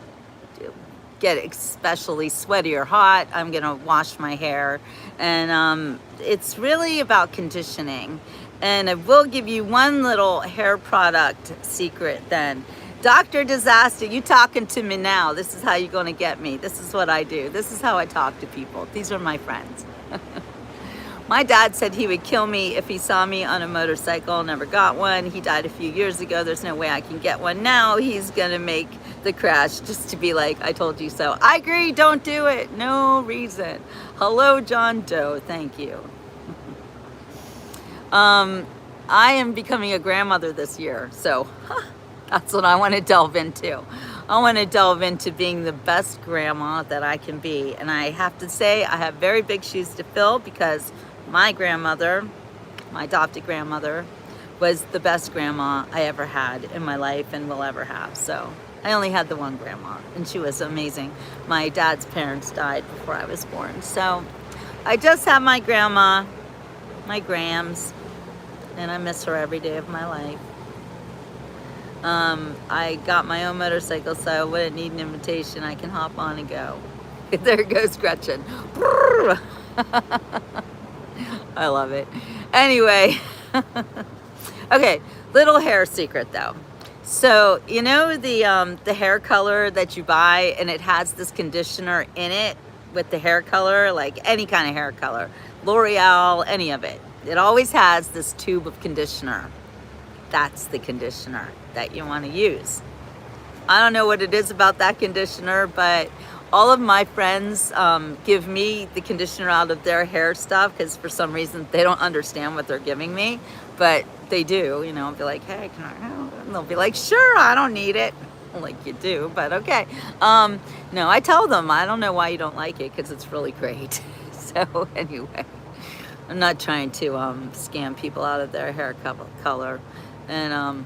get especially sweaty or hot, I'm gonna wash my hair. And it's really about conditioning. And I will give you one little hair product secret then. Dr. Disaster, you talking to me now. This is how you're gonna get me. This is what I do. This is how I talk to people. These are my friends. My dad said he would kill me if he saw me on a motorcycle. Never got one. He died a few years ago. There's no way I can get one now. He's gonna make the crash just to be like, I told you so. I agree, don't do it. No reason. Hello, John Doe. Thank you. I am becoming a grandmother this year, so that's what I want to delve into. I want to delve into being the best grandma that I can be. And I have to say, I have very big shoes to fill because my grandmother, my adopted grandmother, was the best grandma I ever had in my life and will ever have. So I only had the one grandma, and she was amazing. My dad's parents died before I was born. So I just have my grandma, my Grams, and I miss her every day of my life. I got my own motorcycle, so I wouldn't need an invitation. I can hop on and go. There goes Gretchen. I love it. Anyway, okay, little hair secret though. So you know the hair color that you buy, and it has this conditioner in it with the hair color, like any kind of hair color, L'Oreal, any of it. It always has this tube of conditioner. That's the conditioner that you want to use. I don't know what it is about that conditioner, but all of my friends give me the conditioner out of their hair stuff because for some reason they don't understand what they're giving me, but they do, you know. I'll be like, hey, can I have it? And they'll be like, sure, I don't need it. Like you do, but okay. No, I tell them, I don't know why you don't like it because it's really great. So anyway, I'm not trying to scam people out of their hair color. And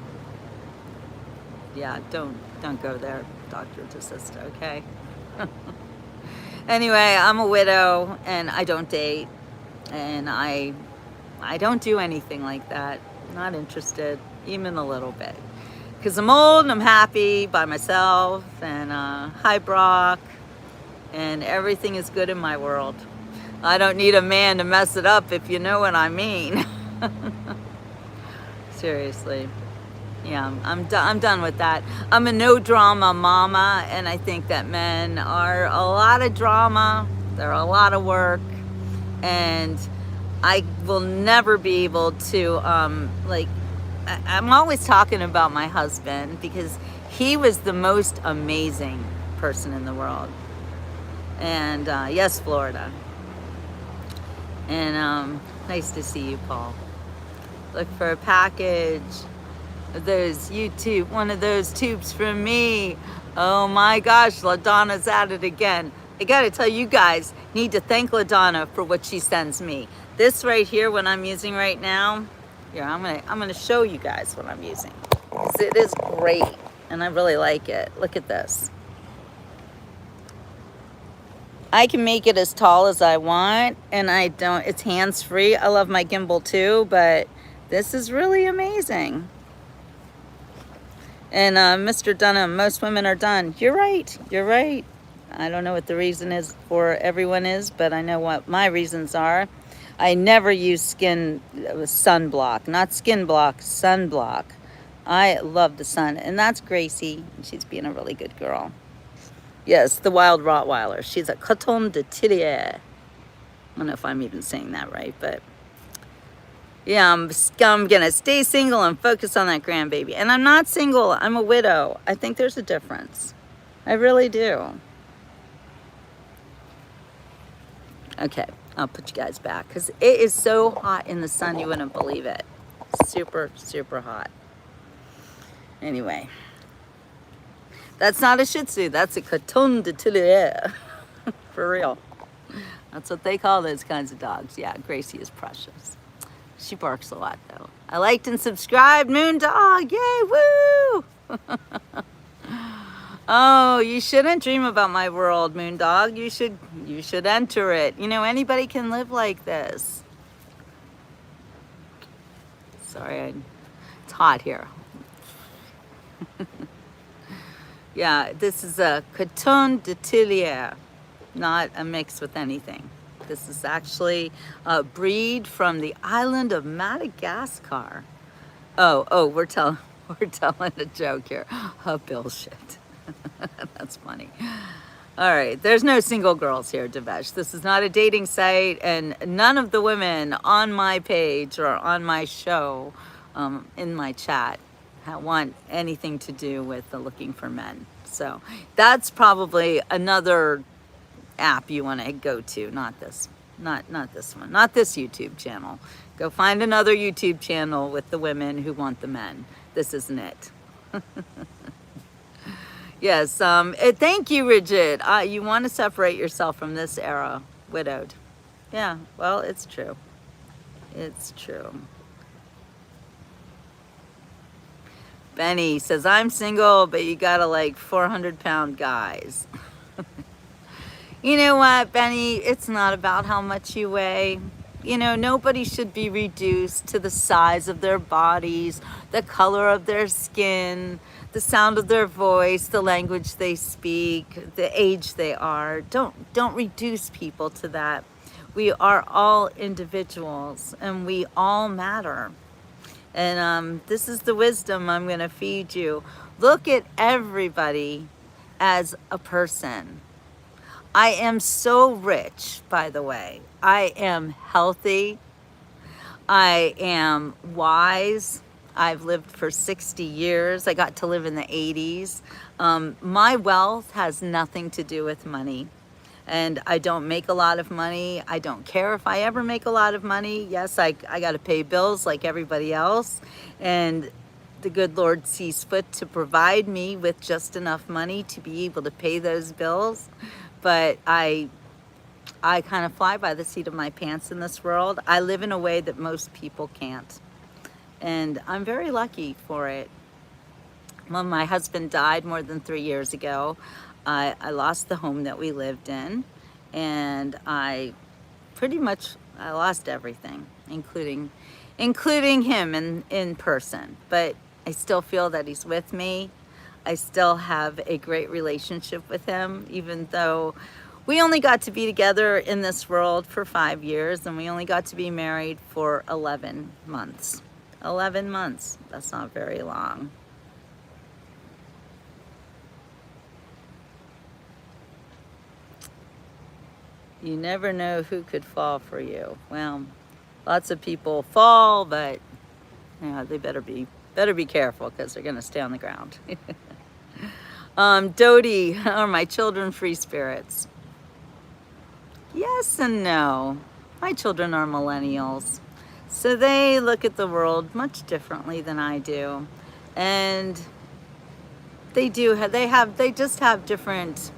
yeah, don't go there. Dr. DeSista, okay? Anyway, I'm a widow and I don't date, and I don't do anything like that. Not interested, even a little bit. Because I'm old and I'm happy by myself, and hi Brock, and everything is good in my world. I don't need a man to mess it up, if you know what I mean. Seriously. Yeah, I'm done with that. I'm a no drama mama, and I think that men are a lot of drama. They're a lot of work, and I will never be able to I'm always talking about my husband because he was the most amazing person in the world. And yes, Florida. And nice to see you, Paul. Look for a package. One of those tubes from me. Oh my gosh, LaDonna's at it again. I gotta tell you guys, need to thank LaDonna for what she sends me. This right here, what I'm using right now, here, I'm gonna show you guys what I'm using. It is great, and I really like it. Look at this. I can make it as tall as I want, and it's hands-free. I love my gimbal too, but this is really amazing. And Mr. Dunham, most women are done. You're right. You're right. I don't know what the reason is for everyone is, but I know what my reasons are. I never use sunblock, not skin block, sunblock. I love the sun, and that's Gracie. She's being a really good girl. Yes, the wild Rottweiler. She's a Coton de Tillier. I don't know if I'm even saying that right, but yeah, I'm gonna stay single and focus on that grandbaby. And I'm not single, I'm a widow. I think there's a difference. I really do. Okay, I'll put you guys back because it is so hot in the sun, you wouldn't believe it. Super, super hot. Anyway, that's not a Shih Tzu, that's a Coton de Tillier. For real. That's what they call those kinds of dogs. Yeah, Gracie is precious. She barks a lot, though. I liked and subscribed, Moon Dog. Yay, woo! Oh, you shouldn't dream about my world, Moon Dog. You should enter it. You know, anybody can live like this. Sorry, it's hot here. Yeah, this is a Coton de Tillier, not a mix with anything. This is actually a breed from the island of Madagascar. Oh, we're telling a joke here. Oh, bullshit. That's funny. All right, there's no single girls here, Devesh. This is not a dating site, and none of the women on my page or on my show, in my chat, want anything to do with the looking for men. So that's probably another app you want to go to, not this one, not this YouTube channel. Go find another YouTube channel with the women who want the men. This isn't it. Yes, thank you, Rigid. You want to separate yourself from this era, widowed. Yeah, well, it's true. It's true. Benny says, I'm single, but you gotta like 400-pound guys. You know what, Benny? It's not about how much you weigh. You know, nobody should be reduced to the size of their bodies, the color of their skin, the sound of their voice, the language they speak, the age they are. Don't reduce people to that. We are all individuals, and we all matter. And this is the wisdom I'm going to feed you. Look at everybody as a person. I am so rich, by the way. I am healthy. I am wise. I've lived for 60 years. I got to live in the 80s. My wealth has nothing to do with money. And I don't make a lot of money. I don't care if I ever make a lot of money. Yes, I got to pay bills like everybody else. And the good Lord sees fit to provide me with just enough money to be able to pay those bills. But I kind of fly by the seat of my pants in this world. I live in a way that most people can't. And I'm very lucky for it. When my husband died more than 3 years ago, I lost the home that we lived in, and I lost everything, including him in person. But I still feel that he's with me. I still have a great relationship with him, even though we only got to be together in this world for 5 years, and we only got to be married for 11 months. 11 months, that's not very long. You never know who could fall for you. Well, lots of people fall, but they better be careful, because they're gonna stay on the ground. Dodie, are my children free spirits? Yes and no. My children are millennials, so they look at the world much differently than I do, and they just have different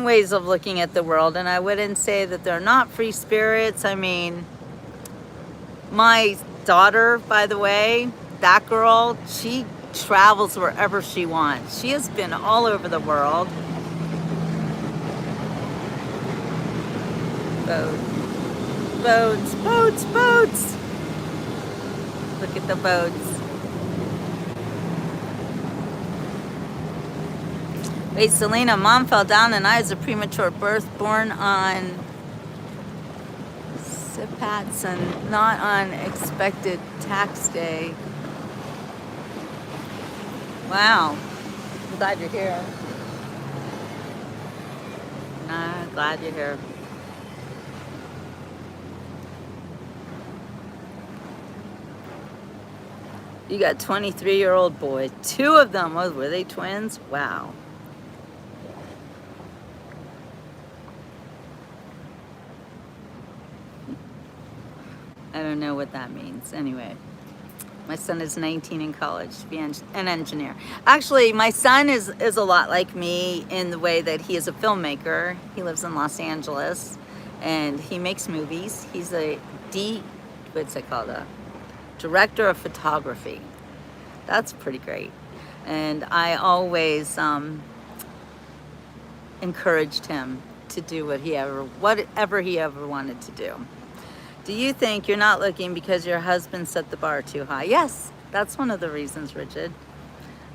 ways of looking at the world. And I wouldn't say that they're not free spirits. I mean, my daughter, by the way, that girl, she travels wherever she wants. She has been all over the world. Boats. Look at the boats. Wait, Selena, mom fell down and I was a premature birth, born on Sipats and not on expected tax day. Wow. I'm glad you're here. Glad you're here. You got 23-year-old boy. 2 of them, were they twins? Wow. I don't know what that means. Anyway, my son is 19 in college to be an engineer. Actually, my son is a lot like me in the way that he is a filmmaker. He lives in Los Angeles, and he makes movies. He's what's it called? A director of photography. That's pretty great. And I always encouraged him to do whatever he ever wanted to do. Do you think you're not looking because your husband set the bar too high? Yes, that's one of the reasons, Richard.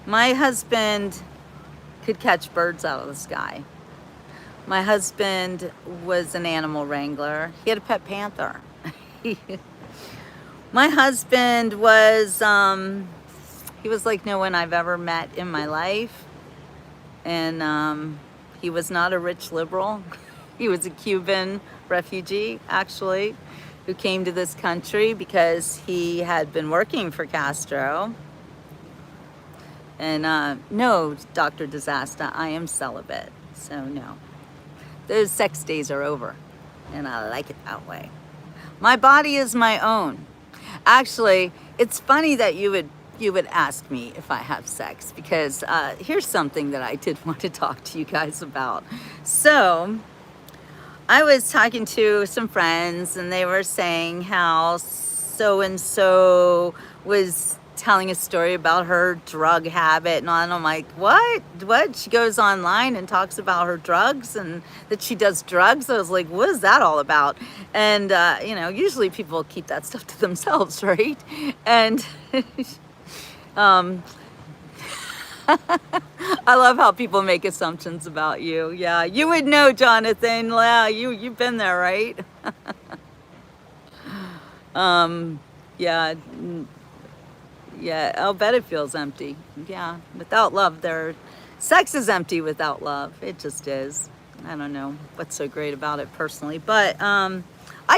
My husband could catch birds out of the sky. My husband was an animal wrangler. He had a pet panther. My husband was, he was like no one I've ever met in my life. And he was not a rich liberal. He was a Cuban refugee, actually, who came to this country because he had been working for Castro. And no, Dr. Disaster, I am celibate, so no. Those sex days are over, and I like it that way. My body is my own. Actually, it's funny that you would ask me if I have sex, because here's something that I did want to talk to you guys about. So I was talking to some friends, and they were saying how so-and-so was telling a story about her drug habit, and I'm like, what? She goes online and talks about her drugs and that she does drugs. I was like, what is that all about? And usually people keep that stuff to themselves, right? And I love how people make assumptions about you. Yeah, you would know, Jonathan. Yeah, you've been there, right? Yeah. Yeah, I'll bet it feels empty. Yeah, without love, sex is empty without love. It just is. I don't know what's so great about it personally, but I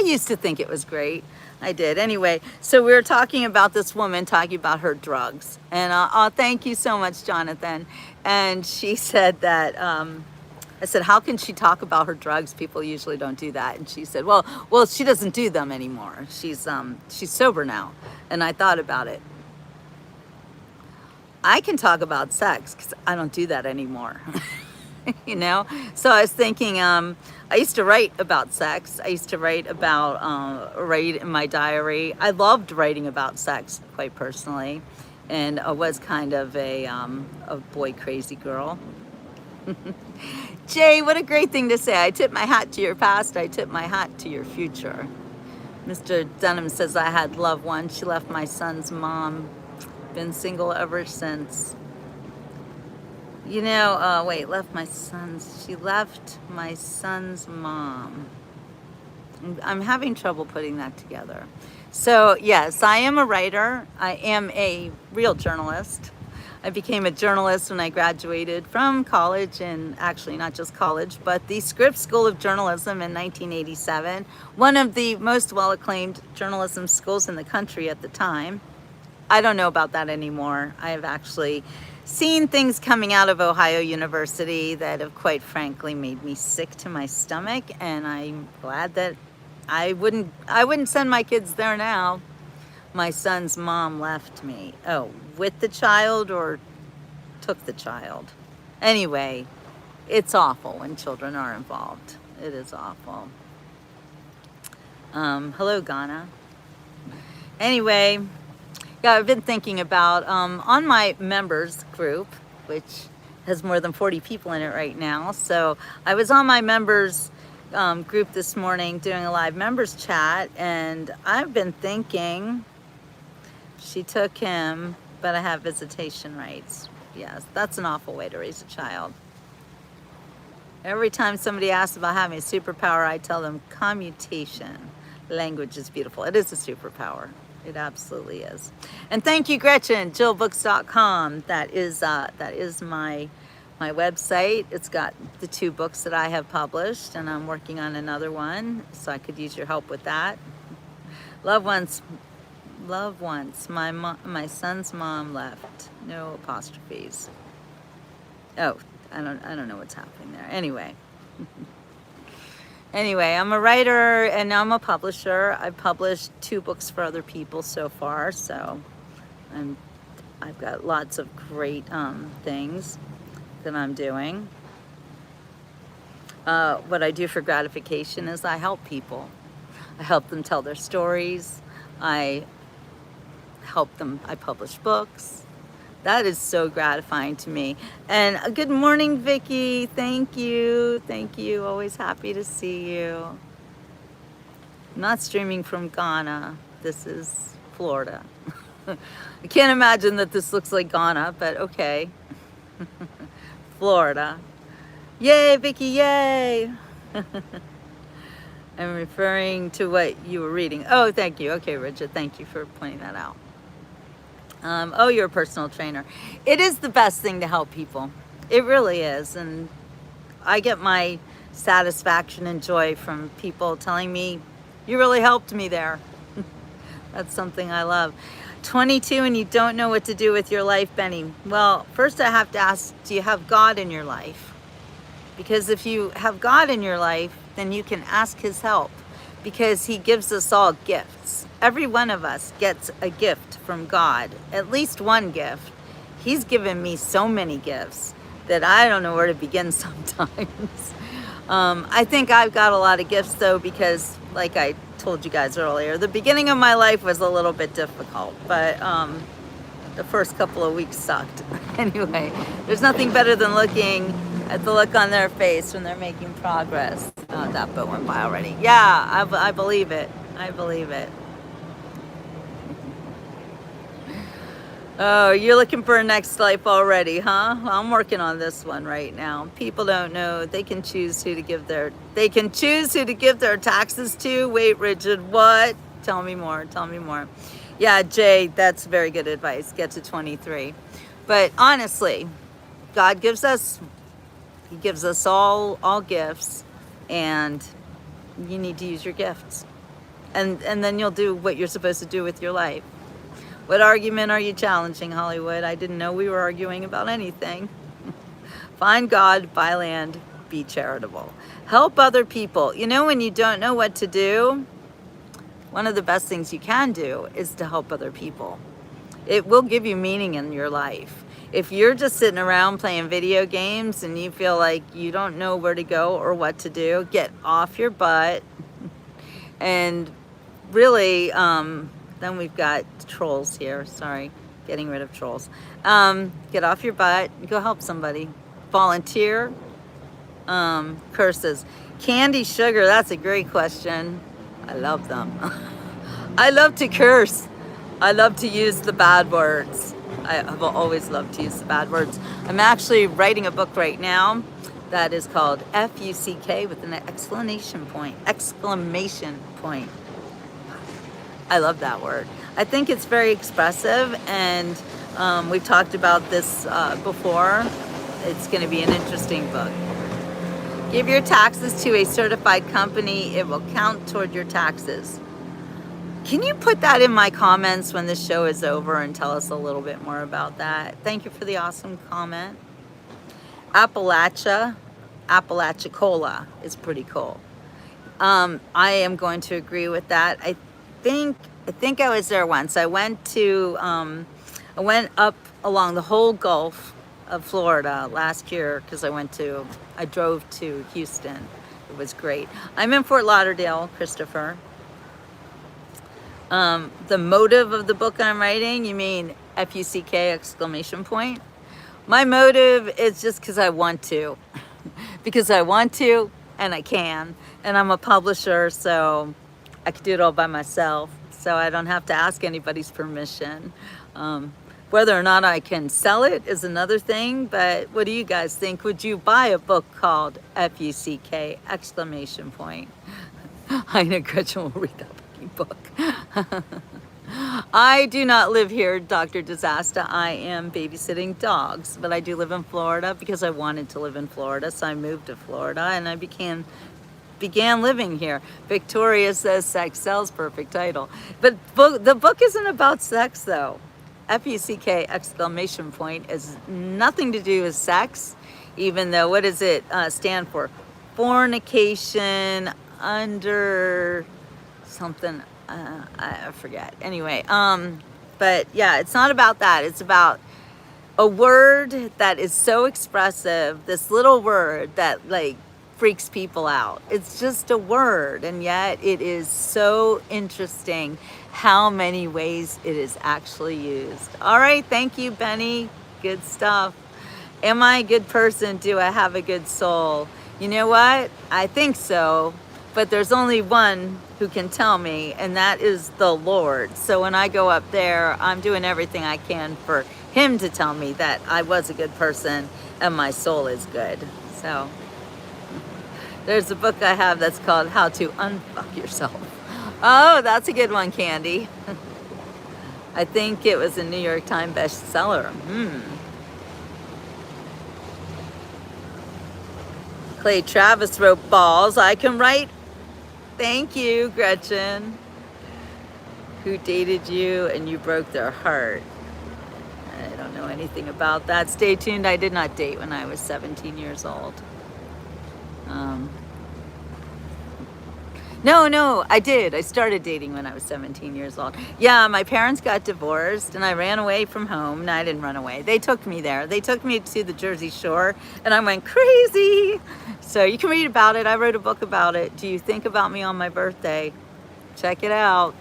used to think it was great. I did. Anyway, so we were talking about this woman talking about her drugs, and thank you so much, Jonathan. And she said that I said, how can she talk about her drugs? People usually don't do that. And she said, well, she doesn't do them anymore. She's sober now. And I thought about it. I can talk about sex because I don't do that anymore. So I was thinking, I used to write about sex. I used to write in my diary. I loved writing about sex, quite personally. and I was kind of a boy crazy girl. Jay, what a great thing to say. I tip my hat to your past. I tip my hat to your future. Mr. Dunham says I had loved one. She left my son's mom. Been single ever since. You know, wait, she left my son's mom. I'm having trouble putting that together. So yes, I am a writer. I am a real journalist. I became a journalist when I graduated from college, and actually not just college, but the Scripps School of Journalism in 1987, one of the most well-acclaimed journalism schools in the country at the time. I don't know about that anymore. I have actually seen things coming out of Ohio University that have quite frankly made me sick to my stomach, and I'm glad that I wouldn't send my kids there now. My son's mom left me. Oh, with the child or took the child? Anyway, it's awful when children are involved. It is awful. Hello, Ghana. Anyway, yeah, I've been thinking about, on my members group, which has more than 40 people in it right now. So I was on my members group this morning doing a live members chat, and I've been thinking, she took him, but I have visitation rights. Yes, that's an awful way to raise a child. Every time somebody asks about having a superpower, I tell them commutation. Language is beautiful. It is a superpower. It absolutely is. And thank you, Gretchen, jillbooks.com. That is my website. It's got the 2 books that I have published, and I'm working on another one, so I could use your help with that. Loved ones. My son's mom left. No apostrophes. Oh, I don't know what's happening there. Anyway. Anyway, I'm a writer and now I'm a publisher. I've published 2 books for other people so far, so I've got lots of great things that I'm doing. What I do for gratification is I help people. I help them tell their stories. I publish books. That is so gratifying to me. And good morning, Vicki. Thank you. Always happy to see you. I'm not streaming from Ghana. This is Florida. I can't imagine that this looks like Ghana, but okay. Florida. Yay, Vicki, yay. I'm referring to what you were reading. Oh, thank you. Okay, Richard, thank you for pointing that out. Oh, you're a personal trainer. It is the best thing to help people. It really is. And I get my satisfaction and joy from people telling me, you really helped me there. That's something I love. 22 and you don't know what to do with your life, Benny. Well, first I have to ask, do you have God in your life? Because if you have God in your life, then you can ask his help, because he gives us all gifts. Every one of us gets a gift from God, at least one gift. He's given me so many gifts that I don't know where to begin sometimes. I think I've got a lot of gifts though, because like I told you guys earlier, the beginning of my life was a little bit difficult, but the first couple of weeks sucked. Anyway, there's nothing better than looking at the look on their face when they're making progress. Oh, that boat went by already. Yeah, I believe it. I believe it. Oh, you're looking for a next life already, huh? Well, I'm working on this one right now. People don't know. They can choose who to give their taxes to. Wait, Richard, what? Tell me more. Tell me more. Yeah, Jay, that's very good advice. Get to 23. But honestly, God gives us, he gives us all gifts, and you need to use your gifts. And then you'll do what you're supposed to do with your life. What argument are you challenging, Hollywood? I didn't know we were arguing about anything. Find God, buy land, be charitable. Help other people. You know, when you don't know what to do, one of the best things you can do is to help other people. It will give you meaning in your life. If you're just sitting around playing video games and you feel like you don't know where to go or what to do, get off your butt. And really, then we've got trolls here, sorry. getting rid of trolls. Get off your butt, go help somebody. Volunteer. Curses. Candy, sugar, that's a great question. I love them. I love to curse. I love to use the bad words. I have always loved to use the bad words. I'm actually writing a book right now that is called F-U-C-K with an exclamation point. Exclamation point. I love that word. I think it's very expressive, and we've talked about this before. It's going to be an interesting book. Give your taxes to a certified company. It will count toward your taxes. Can you put that in my comments when this show is over and tell us a little bit more about that? Thank you for the awesome comment. Apalachicola is pretty cool. I am going to agree with that. I think I was there once. I went up along the whole Gulf of Florida last year because I drove to Houston. It was great. I'm in Fort Lauderdale, Christopher. The motive of the book I'm writing, you mean F-U-C-K exclamation point? My motive is just because I want to. Because I want to and I can. And I'm a publisher, so I could do it all by myself. So I don't have to ask anybody's permission. Whether or not I can sell it is another thing, but what do you guys think? Would you buy a book called F-U-C-K exclamation point? I know Gretchen will read that book. I do not live here, Dr. Disaster. I am babysitting dogs, but I do live in Florida because I wanted to live in Florida, so I moved to Florida and I began living here. Victoria says sex sells, perfect title. But the book isn't about sex though. F-U-C-K exclamation point is nothing to do with sex, even though, what does it stand for? Fornication under something, I forget. Anyway, but yeah, it's not about that. It's about a word that is so expressive, this little word that like freaks people out. It's just a word, and yet it is so interesting how many ways it is actually used. All right, thank you, Benny. Good stuff. Am I a good person? Do I have a good soul? You know what? I think so, but there's only one who can tell me, and that is the Lord. So when I go up there, I'm doing everything I can for him to tell me that I was a good person and my soul is good. So there's a book I have that's called How to Unfuck Yourself. Oh, that's a good one, Candy. I think it was a New York Times bestseller. Clay Travis wrote balls. I can write. Thank you, Gretchen. Who dated you and you broke their heart? I don't know anything about that. Stay tuned. I did not date when I was 17 years old. No, I did. I started dating when I was 17 years old. Yeah, my parents got divorced and I ran away from home. No, I didn't run away. They took me there. They took me to the Jersey Shore and I went crazy. So you can read about it. I wrote a book about it. Do you think about me on my birthday? Check it out.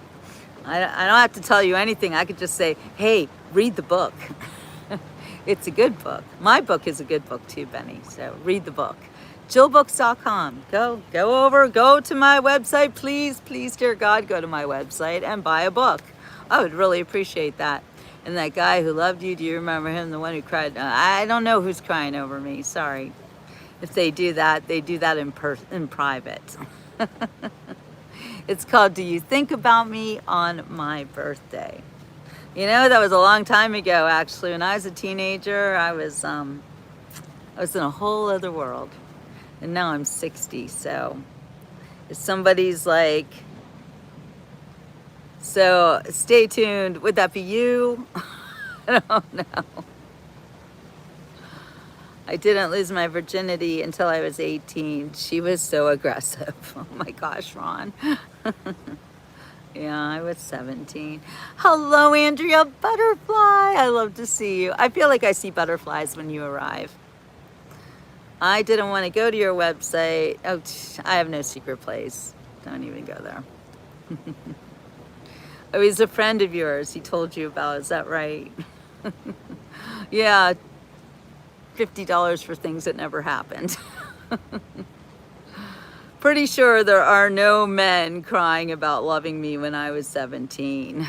I don't have to tell you anything. I could just say, hey, read the book. It's a good book. My book is a good book too, Benny. So read the book. JillBooks.com. Go to my website. Please, dear God, go to my website and buy a book. I would really appreciate that. And that guy who loved you, do you remember him? The one who cried? I don't know who's crying over me. Sorry. If they do that in private. It's called Do You Think About Me on My Birthday? You know, that was a long time ago, actually. When I was a teenager, I was in a whole other world. And now I'm 60, so if somebody's like, so stay tuned. Would that be you? I don't know. I didn't lose my virginity until I was 18. She was so aggressive. Oh my gosh, Ron. Yeah, I was 17. Hello, Andrea Butterfly. I love to see you. I feel like I see butterflies when you arrive. I didn't want to go to your website. Oh, I have no secret place. Don't even go there. Oh, he's a friend of yours. He told you about. Is that right? Yeah, $50 for things that never happened. Pretty sure there are no men crying about loving me when I was 17.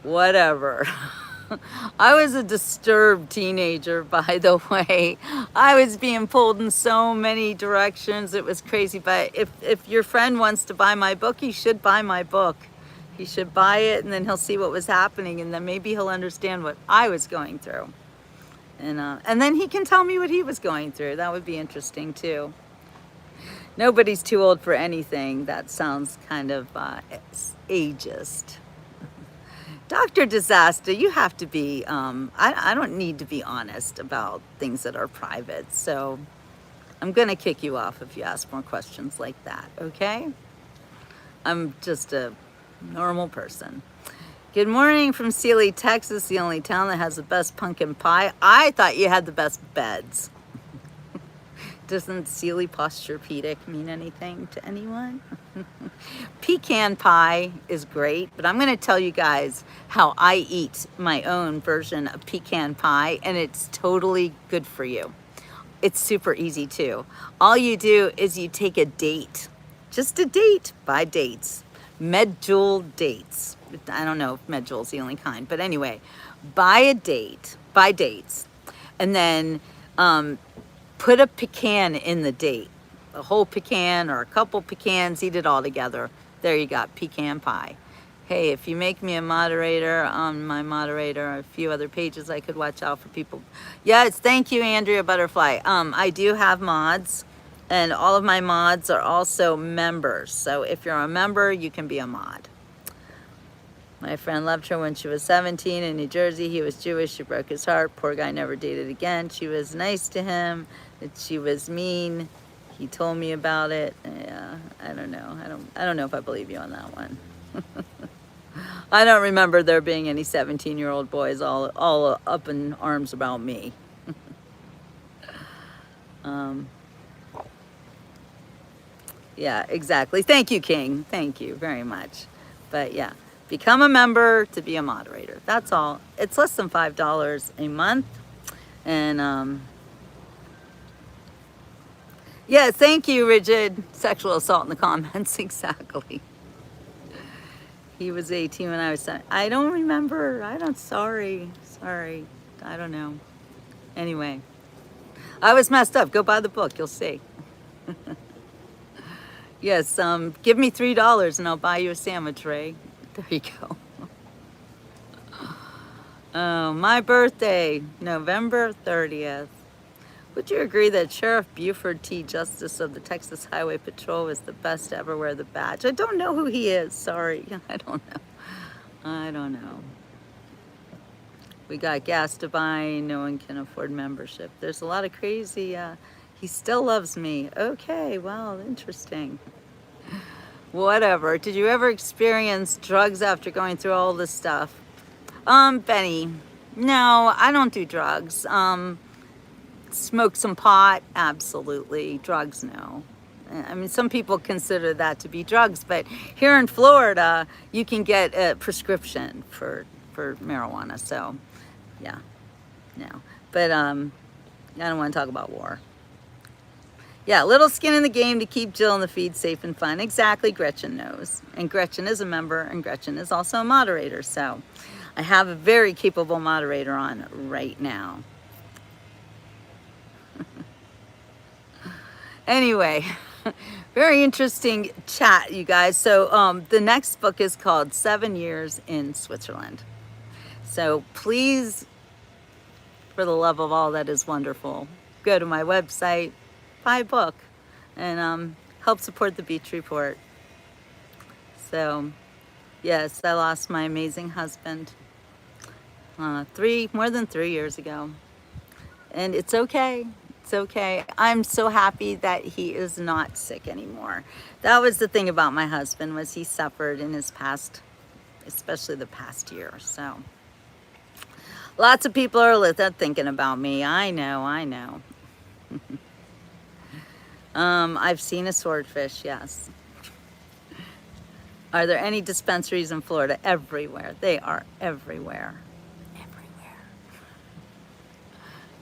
Whatever. I was a disturbed teenager, by the way. I was being pulled in so many directions. It was crazy. But if your friend wants to buy my book, he should buy my book. He should buy it, and then he'll see what was happening, and then maybe he'll understand what I was going through. And then he can tell me what he was going through. That would be interesting, too. Nobody's too old for anything. That sounds kind of ageist. Dr. Disaster, you have to be, I don't need to be honest about things that are private, so I'm gonna kick you off if you ask more questions like that, okay? I'm just a normal person. Good morning from Sealy, Texas, the only town that has the best pumpkin pie. I thought you had the best beds. Doesn't Sealy Posturepedic mean anything to anyone? Pecan pie is great, but I'm gonna tell you guys how I eat my own version of pecan pie, and it's totally good for you. It's super easy too. All you do is you take a date, just a date, buy dates, medjool dates. I don't know if medjool's the only kind, but anyway, buy dates, and then put a pecan in the date, a whole pecan or a couple pecans, eat it all together. There you got pecan pie. Hey, if you make me a moderator on my moderator, a few other pages I could watch out for people. Yes, thank you, Andrea Butterfly. I do have mods, and all of my mods are also members. So if you're a member, you can be a mod. My friend loved her when she was 17 in New Jersey. He was Jewish. She broke his heart. Poor guy never dated again. She was nice to him. She was mean. He told me about it. Yeah, I don't know. I don't know if I believe you on that one. I don't remember there being any 17-year-old boys all up in arms about me. Yeah, exactly. Thank you, King. Thank you very much. But yeah. Become a member to be a moderator. That's all. It's less than $5 a month. And yeah, thank you, Rigid. Sexual assault in the comments. Exactly. He was 18 when I was 7. I don't remember. Sorry. I don't know. Anyway, I was messed up. Go buy the book. You'll see. Yes, give me $3 and I'll buy you a sandwich, Ray. There you go. Oh, my birthday, November 30th. Would you agree that Sheriff Buford T. Justice of the Texas Highway Patrol is the best to ever wear the badge? I don't know who he is. Sorry. I don't know. We got gas to buy. No one can afford membership. There's a lot of crazy. He still loves me. Okay, well, interesting. Whatever. Did you ever experience drugs after going through all this stuff? Benny, no, I don't do drugs. Smoke some pot? Absolutely. Drugs, no. I mean, some people consider that to be drugs, but here in Florida, you can get a prescription for marijuana. So, yeah, no. But I don't want to talk about war. Yeah, little skin in the game to keep Jill in the feed safe and fun. Exactly, Gretchen knows. And Gretchen is a member, and Gretchen is also a moderator. So I have a very capable moderator on right now. Anyway, very interesting chat, you guys. So the next book is called 7 Years in Switzerland. So please, for the love of all that is wonderful, go to my website, buy a book, and help support the Beach Report. So, yes, I lost my amazing husband more than 3 years ago. And it's okay. It's okay. I'm so happy that he is not sick anymore. That was the thing about my husband, was he suffered in his past, especially the past year. So, lots of people are thinking about me. I know. I've seen a swordfish, yes. Are there any dispensaries in Florida? Everywhere. They are everywhere. Everywhere.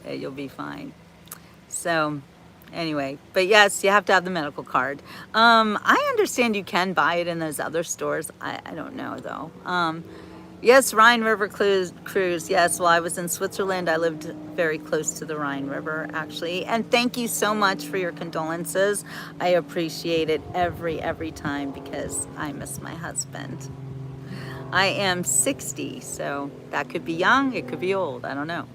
Yeah, you'll be fine. So, anyway, but yes, you have to have the medical card. I understand you can buy it in those other stores. I don't know though. Yes, Rhine River cruise. Yes, while I was in Switzerland, I lived very close to the Rhine River, actually. And thank you so much for your condolences. I appreciate it every time because I miss my husband. I am 60, so that could be young, it could be old. I don't know.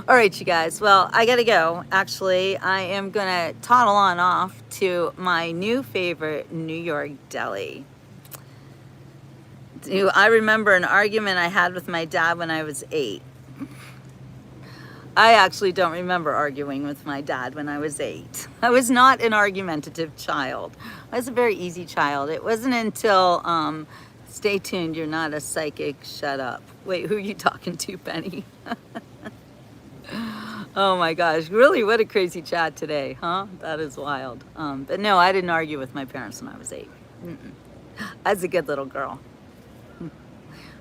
All right, you guys. Well, I gotta go. Actually, I am gonna toddle on off to my new favorite New York deli. I remember an argument I had with my dad when I was 8. I actually don't remember arguing with my dad when I was 8. I was not an argumentative child. I was a very easy child. It wasn't until, stay tuned, you're not a psychic, shut up. Wait, who are you talking to, Penny? Oh my gosh, really, what a crazy chat today, huh? That is wild. But no, I didn't argue with my parents when I was 8. I was a good little girl.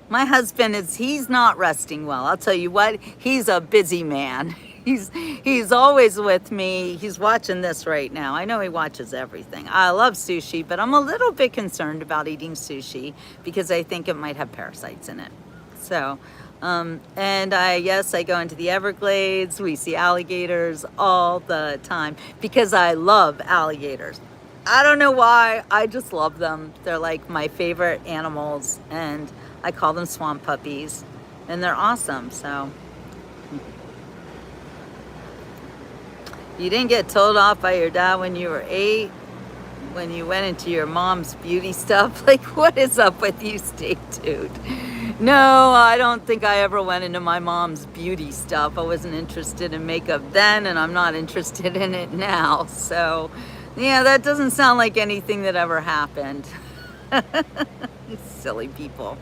My husband he's not resting well. I'll tell you what, he's a busy man. He's always with me. He's watching this right now. I know he watches everything. I love sushi, but I'm a little bit concerned about eating sushi because I think it might have parasites in it. So, and yes, I go into the Everglades. We see alligators all the time because I love alligators. I don't know why, I just love them. They're like my favorite animals, and I call them swamp puppies, and they're awesome. So you didn't get told off by your dad when you were 8, when you went into your mom's beauty stuff? Like, what is up with you? Stay tuned. No, I don't think I ever went into my mom's beauty stuff. I wasn't interested in makeup then, and I'm not interested in it now. So yeah, that doesn't sound like anything that ever happened. Silly people.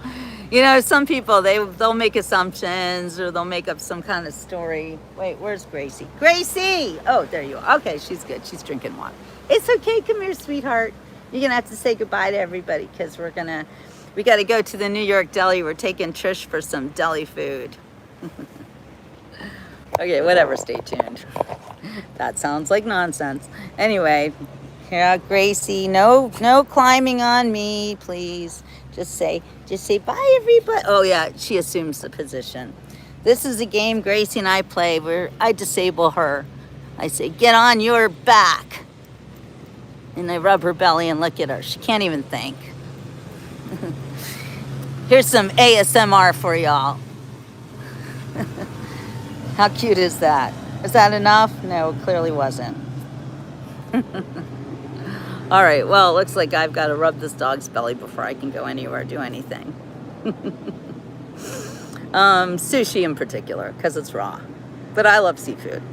You know, some people, they'll make assumptions or they'll make up some kind of story. Wait, where's Gracie? Gracie! Oh, there you are. Okay, she's good. She's drinking water. It's okay. Come here, sweetheart. You're going to have to say goodbye to everybody because we got to go to the New York deli. We're taking Trish for some deli food. Okay, whatever. Stay tuned. That sounds like nonsense. Anyway, yeah, Gracie, no climbing on me, please. Just say bye, everybody. Oh yeah, she assumes the position. This is a game Gracie and I play where I disable her. I say, get on your back. And I rub her belly and look at her. She can't even think. Here's some ASMR for y'all. How cute is that? Is that enough? No, it clearly wasn't. All right, well, it looks like I've got to rub this dog's belly before I can go anywhere or do anything. Sushi in particular, because it's raw. But I love seafood.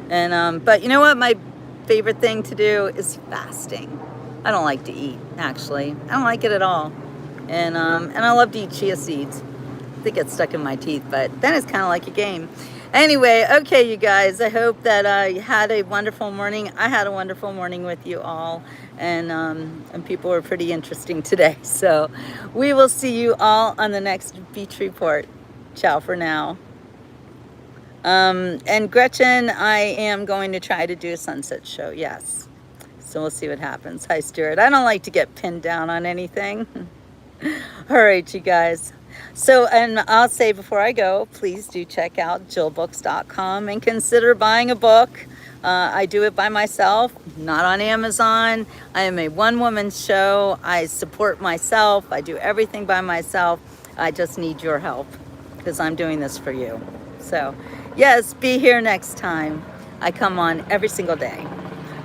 And but you know what? My favorite thing to do is fasting. I don't like to eat, actually. I don't like it at all. And I love to eat chia seeds. They get stuck in my teeth, but then it's kind of like a game. Anyway, okay, you guys, I hope that you had a wonderful morning. I had a wonderful morning with you all, and people were pretty interesting today. So we will see you all on the next beach report. Ciao for now. And Gretchen, I am going to try to do a sunset show, yes. So we'll see what happens. Hi, Stuart. I don't like to get pinned down on anything. All right, you guys. So, and I'll say before I go, please do check out jillbooks.com and consider buying a book. I do it by myself, not on Amazon. I am a one-woman show. I support myself. I do everything by myself. I just need your help because I'm doing this for you. So, yes, be here next time. I come on every single day.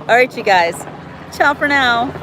All right, you guys. Ciao for now.